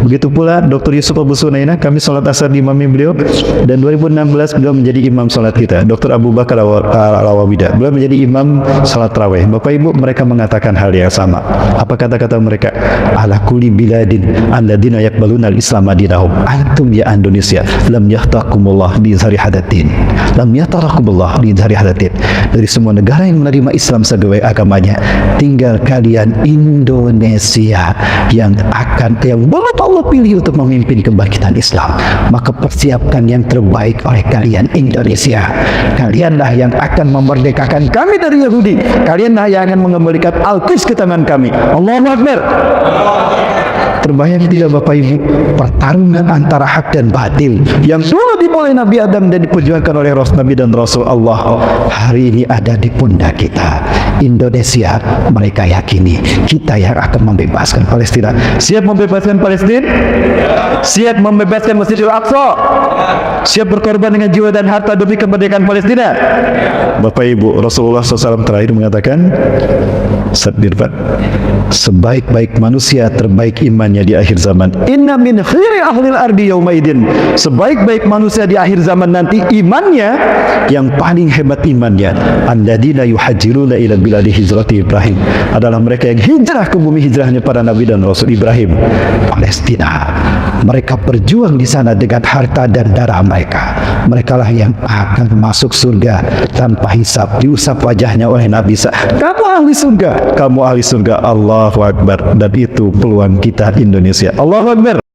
Begitu pula Dr. Yusuf Abu Sunaina, kami salat asar di imami beliau, dan 2016 beliau menjadi imam salat kita. Dr. Abu Bakar Al-Awawida, beliau menjadi imam salat tarawih. Bapak Ibu, mereka mengatakan hal yang sama. Apa kata-kata mereka? Ala kulli biladin alladina yaqbaluna al-islam dinahum, antum ya Indonesia lam yahtakumullah li dhari hadatin, lam yatarakumullah li dhari hadatin. Dari semua negara yang menerima Islam sebagai agamanya, tinggal kalian Indonesia yang banget Allah pilih untuk memimpin kebangkitan Islam. Maka persiapkan yang terbaik oleh kalian Indonesia. Kalianlah yang akan memerdekakan kami dari Yahudi. Kalianlah yang akan mengembalikan Al-Quds ke tangan kami. Allahu Akbar. Terbayang tidak Bapak Ibu, pertarungan antara hak dan batil yang dulu dimulai Nabi Adam dan diperjuangkan oleh Nabi dan Rasul Allah, hari ini ada di pundak kita. Indonesia, mereka yakini kita yang akan membebaskan Palestina. Siap membebaskan Palestina? Siap membebaskan Masjidil Aqsa? Siap berkorban dengan jiwa dan harta demi kemerdekaan Palestina? Bapak Ibu, Rasulullah SAW terakhir mengatakan, sebaik-baik manusia terbaik imannya di akhir zaman. Inna min khairi ahlil ardi yaumaidin. Sebaik-baik manusia di akhir zaman nanti imannya, yang paling hebat imannya, alladzina yuhajiruna ila biladi hijrati Ibrahim, adalah mereka yang hijrah ke bumi hijrahnya para nabi dan rasul Ibrahim, Palestina. Mereka berjuang di sana dengan harta dan darah mereka. Mereka lah yang akan masuk surga tanpa hisab, diusap wajahnya oleh Nabi. Kamu ahli surga, kamu ahli surga. Allahu Akbar. Dan itu peluang kita Indonesia. Allahu Akbar.